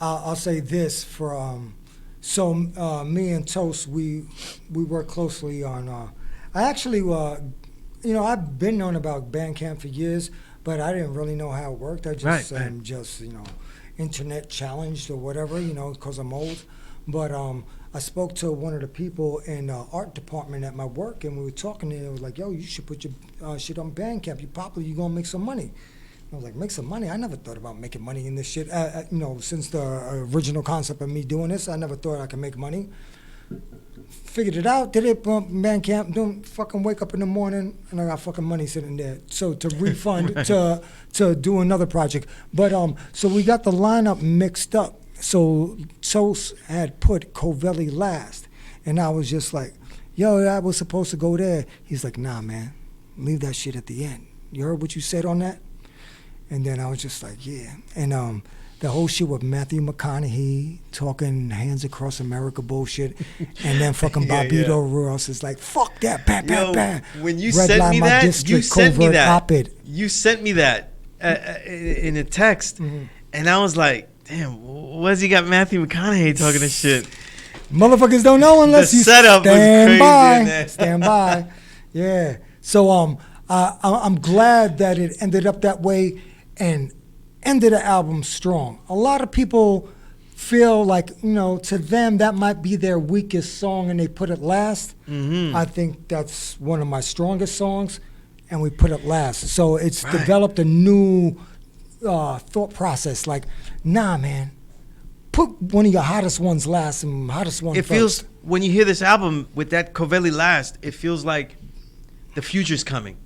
I'll say this for, me and Toast, we work closely on I actually, I've been known about Bandcamp for years, but I didn't really know how it worked. I just am just, internet challenged or whatever, because I'm old. But I spoke to one of the people in the art department at my work, and we were talking, and it was like, yo, you should put your shit on Bandcamp. You're popular, you're going to make some money. I was like, make some money? I never thought about making money in this shit. Since the original concept of me doing this, I never thought I could make money. Figured it out, did it, Bandcamp, don't fucking wake up in the morning, and I got fucking money sitting there. So to refund, to do another project. But so we got the lineup mixed up. So had put Covelli last, and I was just like, yo, I was supposed to go there. He's like, nah, man, leave that shit at the end. You heard what you said on that? And then I was just like, yeah. And the whole shit with Matthew McConaughey talking hands across America bullshit, and then fucking Bobito Ross is like, fuck that, When you Red sent me my that, district, op-ed. You sent me that in a text, and I was like, damn, what's he got Matthew McConaughey talking this shit? Motherfuckers don't know unless the you setup stand was by. Stand by. Yeah. So I'm glad that it ended up that way and ended the album strong. A lot of people feel like, to them that might be their weakest song and they put it last. I think that's one of my strongest songs, and we put it last. So it's developed a new thought process. Like, nah, man, put one of your hottest ones last and hottest one first. Feels, when you hear this album with that Covelli last, it feels like the future's coming.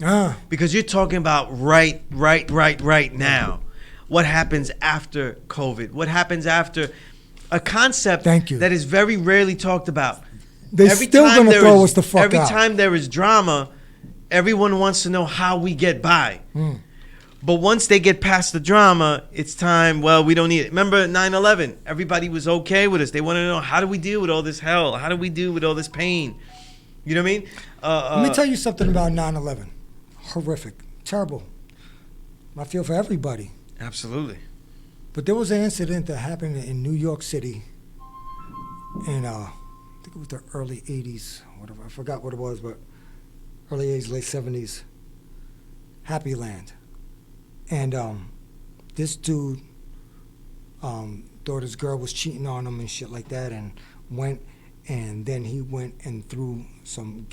Because you're talking about right now. What happens after COVID? What happens after a concept that is very rarely talked about? They're still going to throw us the fuck out. Every time there is drama, everyone wants to know how we get by. But once they get past the drama, it's time, well, we don't need it. Remember 9/11? Everybody was okay with us. They wanted to know, how do we deal with all this hell? How do we deal with all this pain? You know what I mean? Let me tell you something about 9/11. Horrific. Terrible. I feel for everybody. Absolutely. But there was an incident that happened in New York City in, I think it was the early 80s, whatever. I forgot what it was, but early 80s, late 70s. Happy Land. And this dude thought his girl was cheating on him and shit like that, and then he went and threw some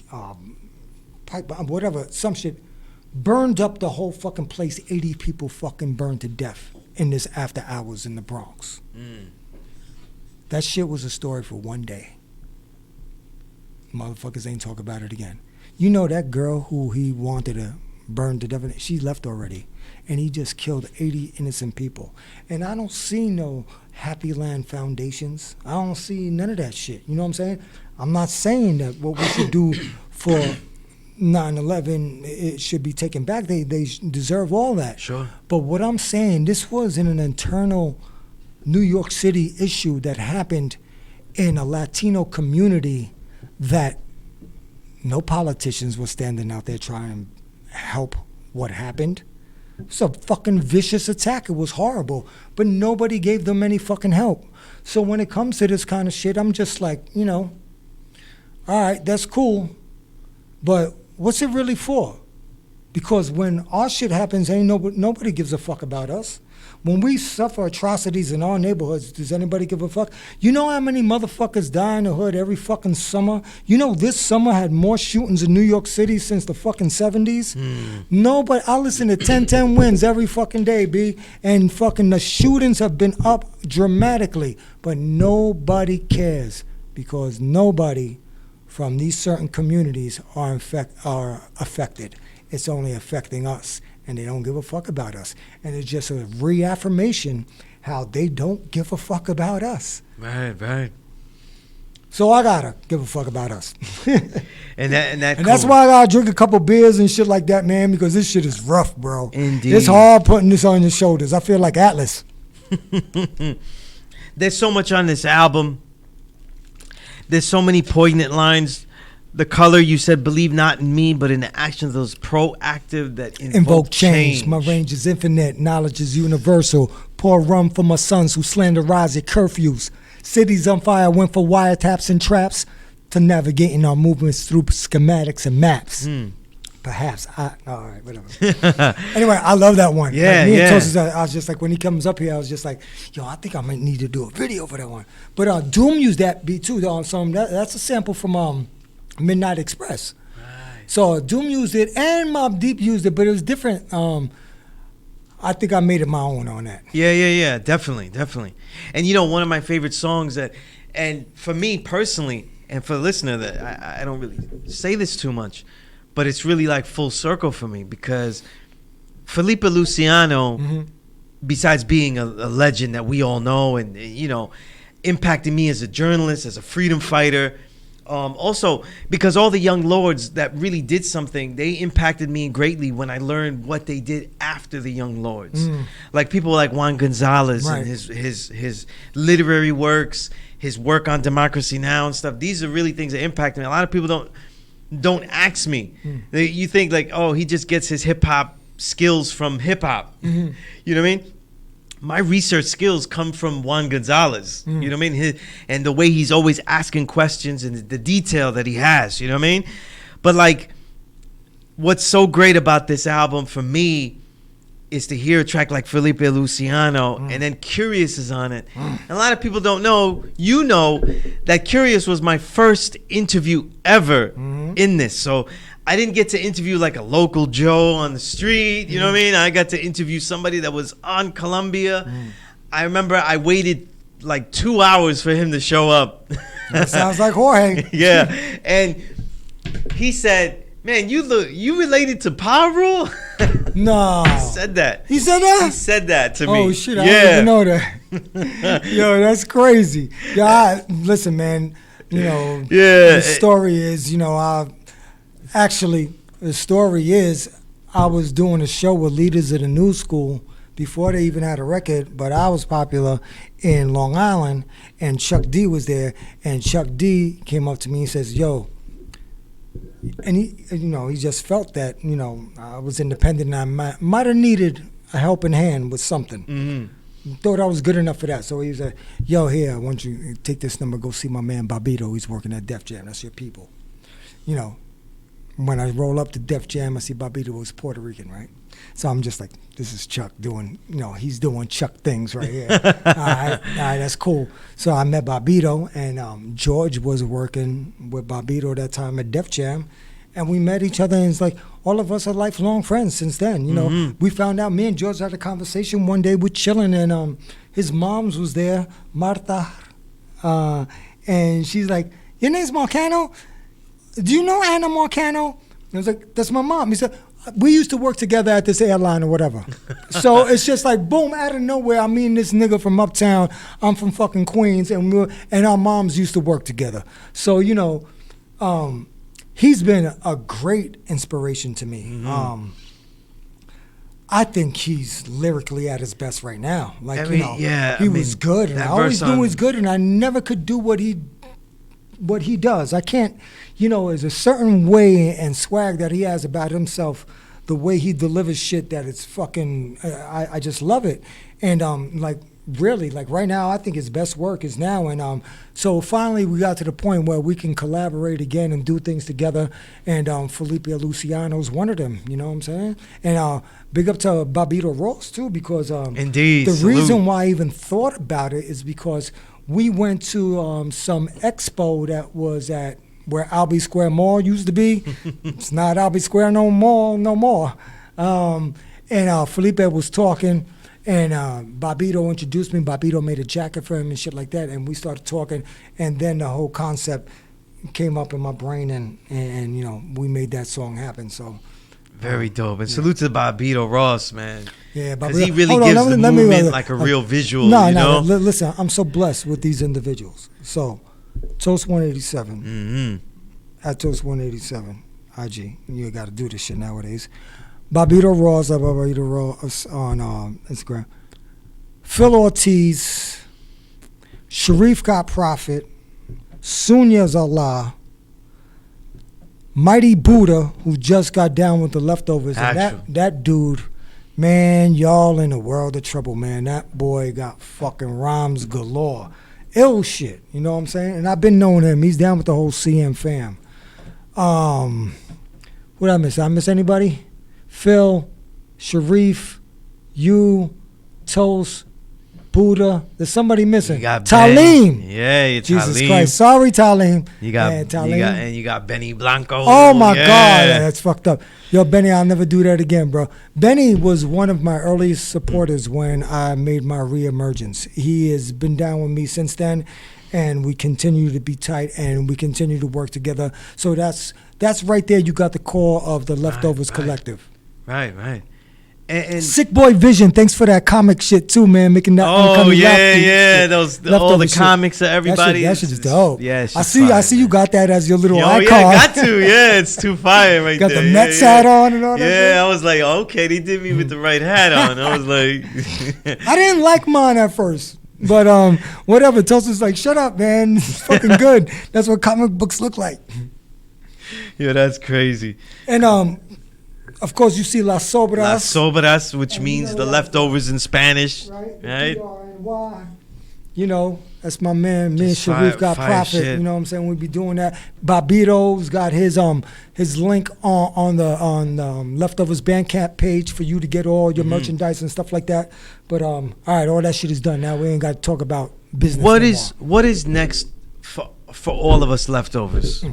pipe bomb, whatever, some shit, burned up the whole fucking place. 80 people fucking burned to death in this after hours in the Bronx. That shit was a story for one day. Motherfuckers ain't talk about it again. You know that girl who he wanted to burn to death, she left already. And he just killed 80 innocent people. And I don't see no Happy Land foundations. I don't see none of that shit. You know what I'm saying? I'm not saying that what we should do for 9/11, it should be taken back. They deserve all that. Sure. But what I'm saying, this was in an internal New York City issue that happened in a Latino community that no politicians were standing out there trying to help what happened. It's a fucking vicious attack. It was horrible. But nobody gave them any fucking help. So when it comes to this kind of shit, I'm just like, all right, that's cool. But what's it really for? Because when our shit happens, ain't nobody gives a fuck about us. When we suffer atrocities in our neighborhoods, does anybody give a fuck? You know how many motherfuckers die in the hood every fucking summer? You know this summer had more shootings in New York City since the fucking 70s? Nobody, I listen to 1010 Wins every fucking day, B, and fucking the shootings have been up dramatically, but nobody cares because nobody from these certain communities are affected. It's only affecting us. And they don't give a fuck about us. And it's just a reaffirmation how they don't give a fuck about us. Right. So I gotta give a fuck about us. and that's why I gotta drink a couple beers and shit like that, man, because this shit is rough, bro. Indeed. It's hard putting this on your shoulders. I feel like Atlas. There's so much on this album. There's so many poignant lines. The color, you said, believe not in me, but in the actions of those proactive that invoke change. My range is infinite. Knowledge is universal. Pour rum for my sons who slanderize at curfews. Cities on fire went for wiretaps and traps. to navigating our movements through schematics and maps. Perhaps. All right, whatever. Anyway, I love that one. Yeah, like, me yeah. and Toast, I was just like, when he comes up here, I was just like, yo, I think I might need to do a video for that one. But Doom used that beat too. That's a sample from Midnight Express. Right. So Doom used it and Mobb Deep used it, but it was different. I think I made it my own on that. Yeah, definitely. And one of my favorite songs and for me personally, and for the listener, that I don't really say this too much, but it's really like full circle for me because Felipe Luciano, besides being a legend that we all know and, impacted me as a journalist, as a freedom fighter, also because all the young lords that really did something, they impacted me greatly when I learned what they did after the young lords. Like people like Juan Gonzalez Right. and his literary works, his work on Democracy Now! And stuff. These are really things that impact me. A lot of people don't ask me. You think like, oh, he just gets his hip hop skills from hip hop. You know what I mean? My research skills come from Juan Gonzalez. You know what I mean? And the way he's always asking questions and the detail that he has. You know what I mean? But like, what's so great about this album for me is to hear a track like Felipe Luciano and then Curious is on it. And a lot of people don't know, that Curious was my first interview ever in this. So I didn't get to interview like a local Joe on the street, you know what I mean? I got to interview somebody that was on Columbia. I remember I waited like 2 hours for him to show up. That sounds like Jorge. Yeah. And he said, man, you related to Pablo? No. He said that. He said that? He said that to me. Oh, shit. I didn't even know that. Yo, that's crazy. Yeah, listen, man. The story is, the story is I was doing a show with leaders of the new school before they even had a record, but I was popular in Long Island, and Chuck D was there, and Chuck D came up to me and says, yo, and he just felt that, I was independent and I might have needed a helping hand with something. Thought I was good enough for that. So he was like, yo, here, I want you to take this number, go see my man Bobito. He's working at Def Jam. That's your people. When I roll up to Def Jam, I see Bobito was Puerto Rican, right? So I'm just like, this is Chuck doing, he's doing Chuck things right here. All right, that's cool. So I met Bobito, and George was working with Bobito at that time at Def Jam, and we met each other, and it's like, all of us are lifelong friends since then. We found out, me and George had a conversation one day, we're chilling, and his mom's was there, Marta, and she's like, your name's Marcano? Do you know Anna Marcano? I was like, that's my mom. He said, we used to work together at this airline or whatever. So it's just like, boom, out of nowhere, I mean this nigga from uptown, I'm from fucking Queens, and our moms used to work together. So, he's been a great inspiration to me. I think he's lyrically at his best right now. Like, he was good, and I always knew he was good, and I never could do what he does. I can't, there's a certain way and swag that he has about himself, the way he delivers shit that it's fucking, I just love it. And really, right now, I think his best work is now. And so finally we got to the point where we can collaborate again and do things together. And Felipe Luciano's one of them, you know what I'm saying? And big up to Bobito Ross too, because Indeed, the salute. reason why I even thought about it is because we went to some expo that was at where Albee Square Mall used to be. It's not Albee Square no more. And Felipe was talking, and Bobito introduced me. Bobito made a jacket for him and shit like that, and we started talking, and then the whole concept came up in my brain, and we made that song happen. So very dope. And salute to Bobito Ross, man. Yeah, because he really gives the movement like a real visual. No, listen, I'm so blessed with these individuals. So, Toast 187, at Toast 187, IG. You got to do this shit nowadays. Bobito Ross on Instagram. Phil Ortiz, Sharif Got Prophet, Sunya Zallah, Mighty Buddha, who just got down with the leftovers. And that dude, man, y'all in a world of trouble, man. That boy got fucking rhymes galore. ill shit. You know what I'm saying? And I've been knowing him. He's down with the whole CM fam. What I miss? I miss anybody? Phil, Sharif, you, Toast, Buddha. There's somebody missing. You got Talim. Yeah, you're Jesus Talim. Christ. Sorry, Talim. You got, Man, Talim. you got Benny Blanco. Oh my yeah. God, that's fucked up. Yo, Benny, I'll never do that again, bro. Benny was one of my earliest supporters when I made my reemergence. He has been down with me since then, and we continue to be tight, and we continue to work together. So that's right there. You got the core of the Leftovers Collective. Right. And Sick Boy Vision, thanks for that comic shit too, man. Making that uncanny those all the comics of everybody. That shit is dope. Yeah, I see you got that as your little icon. Yeah, got to. Yeah, it's too fire right got there. Got the Mets hat on and all that. Yeah, I was like, okay, they did me with the right hat on. I was like, I didn't like mine at first. But whatever. Toast was like, shut up, man. It's fucking good. That's what comic books look like. Yeah, that's crazy. And of course, you see Las Sobras. Las Sobras, which means the leftovers in Spanish. Right? Right? You know, that's my man. Me and Sharif got profit. Shit. You know what I'm saying? We be doing that. Bobito's got his link on the Leftovers Bandcamp page for you to get all your merchandise and stuff like that. But all right, all that shit is done. Now we ain't got to talk about business. What is next for all of us leftovers?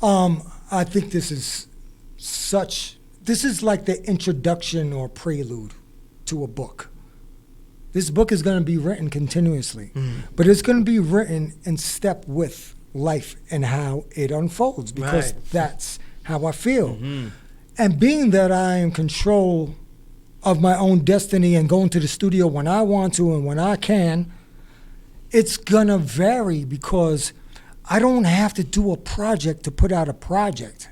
I think this is like the introduction or prelude to a book. This book is going to be written continuously, but it's going to be written in step with life and how it unfolds, because that's how I feel. And being that I am in control of my own destiny and going to the studio when I want to and when I can, it's going to vary, because I don't have to do a project to put out a project,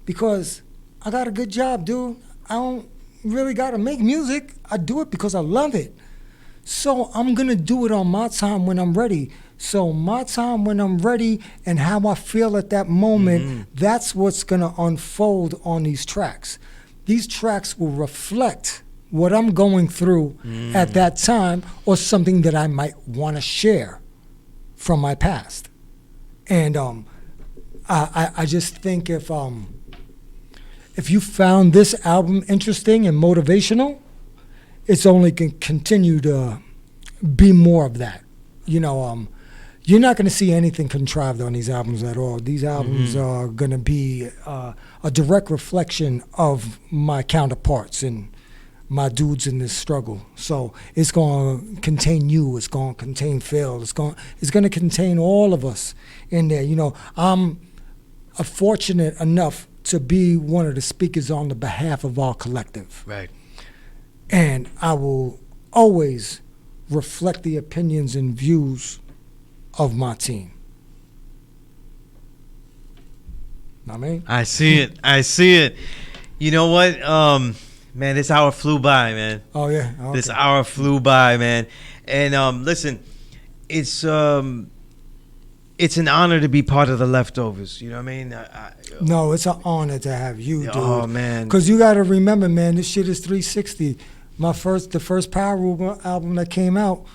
because I got a good job, dude. I don't really got to make music. I do it because I love it. So I'm going to do it on my time when I'm ready. So my time when I'm ready and how I feel at that moment, that's what's going to unfold on these tracks. These tracks will reflect what I'm going through at that time, or something that I might want to share from my past. And I just think if you found this album interesting and motivational, it's only going to continue to be more of that. You know, you're not going to see anything contrived on these albums at all. These albums are going to be a direct reflection of my counterparts and my dudes in this struggle. So it's going to contain you. It's going to contain Phil. It's going to contain all of us in there. You know, I'm fortunate enough to be one of the speakers on the behalf of our collective. Right. And I will always reflect the opinions and views of my team. Know what I mean? I see it. You know what? Man, this hour flew by, man. Oh, yeah. Okay. This hour flew by, man. And listen, it's an honor to be part of the Leftovers. You know what I mean? No, it's an honor to have you, dude. Oh, man. Because you got to remember, man, this shit is 360. The first Power Room album that came out,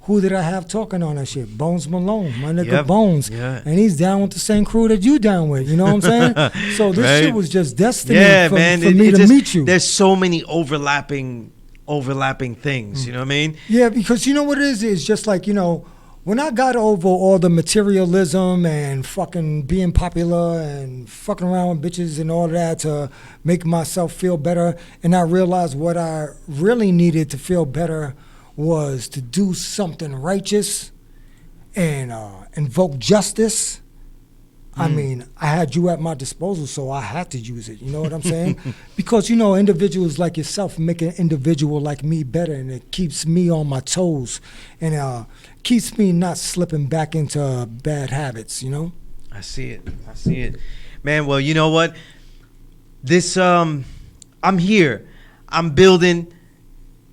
who did I have talking on that shit? Bones Malone, my nigga Bones. Yeah. And he's down with the same crew that you down with, you know what I'm saying? So this shit was just destiny for me to meet you. There's so many overlapping things, you know what I mean? Yeah, because you know what it is? It's just like, you know, when I got over all the materialism and fucking being popular and fucking around with bitches and all that to make myself feel better, and I realized what I really needed to feel better was to do something righteous and invoke justice. I mean, I had you at my disposal, so I had to use it. You know what I'm saying? Because, you know, individuals like yourself make an individual like me better, and it keeps me on my toes and keeps me not slipping back into bad habits, you know? I see it. Man, well, you know what? This, I'm here. I'm building.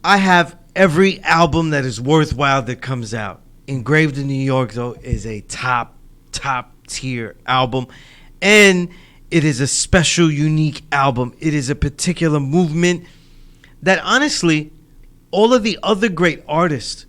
I have every album that is worthwhile that comes out. Engraved in New York, though, is a top tier album, and it is a special, unique album. It is a particular movement that, honestly, all of the other great artists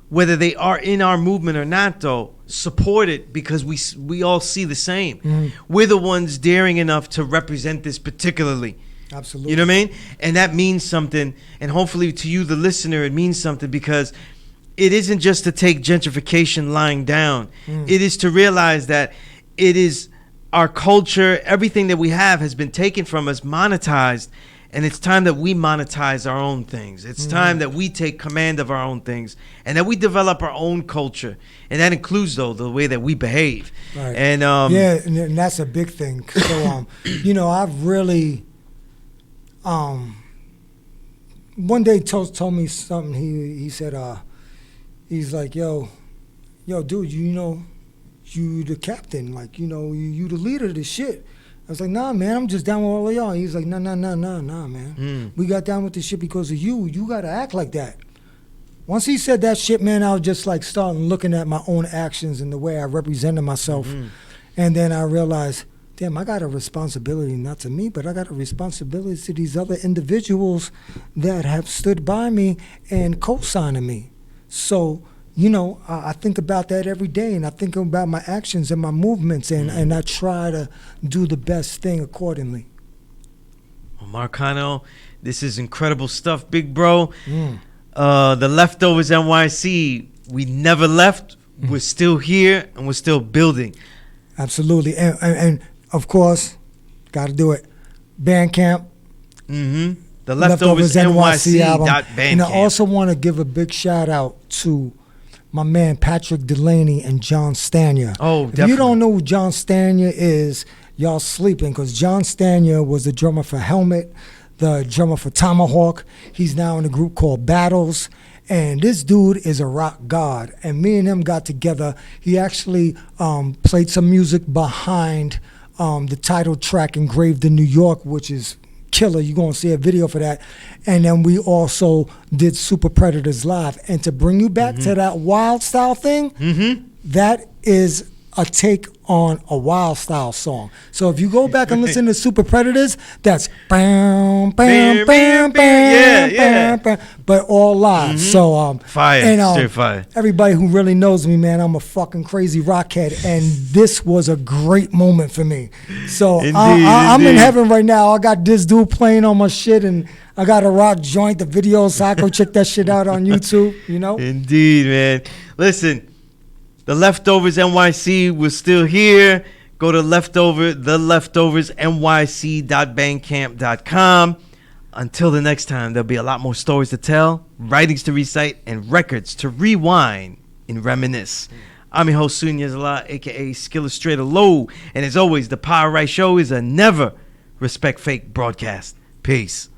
whether they are in our movement or not, though, support it because we all see the same. We're the ones daring enough to represent this particularly. Absolutely. You know what I mean? And that means something. And hopefully to you, the listener, it means something because it isn't just to take gentrification lying down. It is to realize that it is our culture, everything that we have has been taken from us, monetized. And it's time that we monetize our own things. It's time that we take command of our own things and that we develop our own culture. And that includes, though, the way that we behave. Right. And yeah, and that's a big thing. So, you know, I've really, one day told me something. He said, he's like, yo, dude, you know, you the captain. Like, you know, you the leader of this shit. I was like, nah, man, I'm just down with all of y'all. He's like, nah, man. We got down with this shit because of you. You got to act like that. Once he said that shit, man, I was just like starting looking at my own actions and the way I represented myself. And then I realized, damn, I got a responsibility, not to me, but I got a responsibility to these other individuals that have stood by me and co-signing me. So, you know, I think about that every day, and I think about my actions and my movements, and I try to do the best thing accordingly. Well, Marcano, this is incredible stuff, big bro. The Leftovers NYC, we never left. We're still here, and we're still building. Absolutely. And of course, got to do it. Bandcamp. The Leftovers NYC album. Bandcamp. And I also want to give a big shout out to my man Patrick Delaney and John Stania. Oh, definitely. If you don't know who John Stania is, y'all sleeping, because John Stania was the drummer for Helmet, the drummer for Tomahawk. He's now in a group called Battles. And this dude is a rock god. And me and him got together. He actually played some music behind the title track Engraved in New York, which is killer. You're going to see a video for that. And then we also did Super Predators Live. And to bring you back to that Wild Style thing, that is a take on a Wild Style song. So if you go back and listen to Super Predators, that's bam, bam, bam, bam, bam, bam, but all live. So fire, and, straight fire. Everybody who really knows me, man, I'm a fucking crazy rockhead, and this was a great moment for me. So I'm in heaven right now. I got this dude playing on my shit, and I got a rock joint, the video, so I go check that shit out on YouTube, you know? Indeed, man. Listen, the Leftovers NYC, we're still here. Go to theleftoversnyc.bandcamp.com. Until the next time, there'll be a lot more stories to tell, writings to recite, and records to rewind and reminisce. I'm your host, Sunya Zala, a.k.a. S.STREET Low. And as always, the Power Right Show is a never respect fake broadcast. Peace.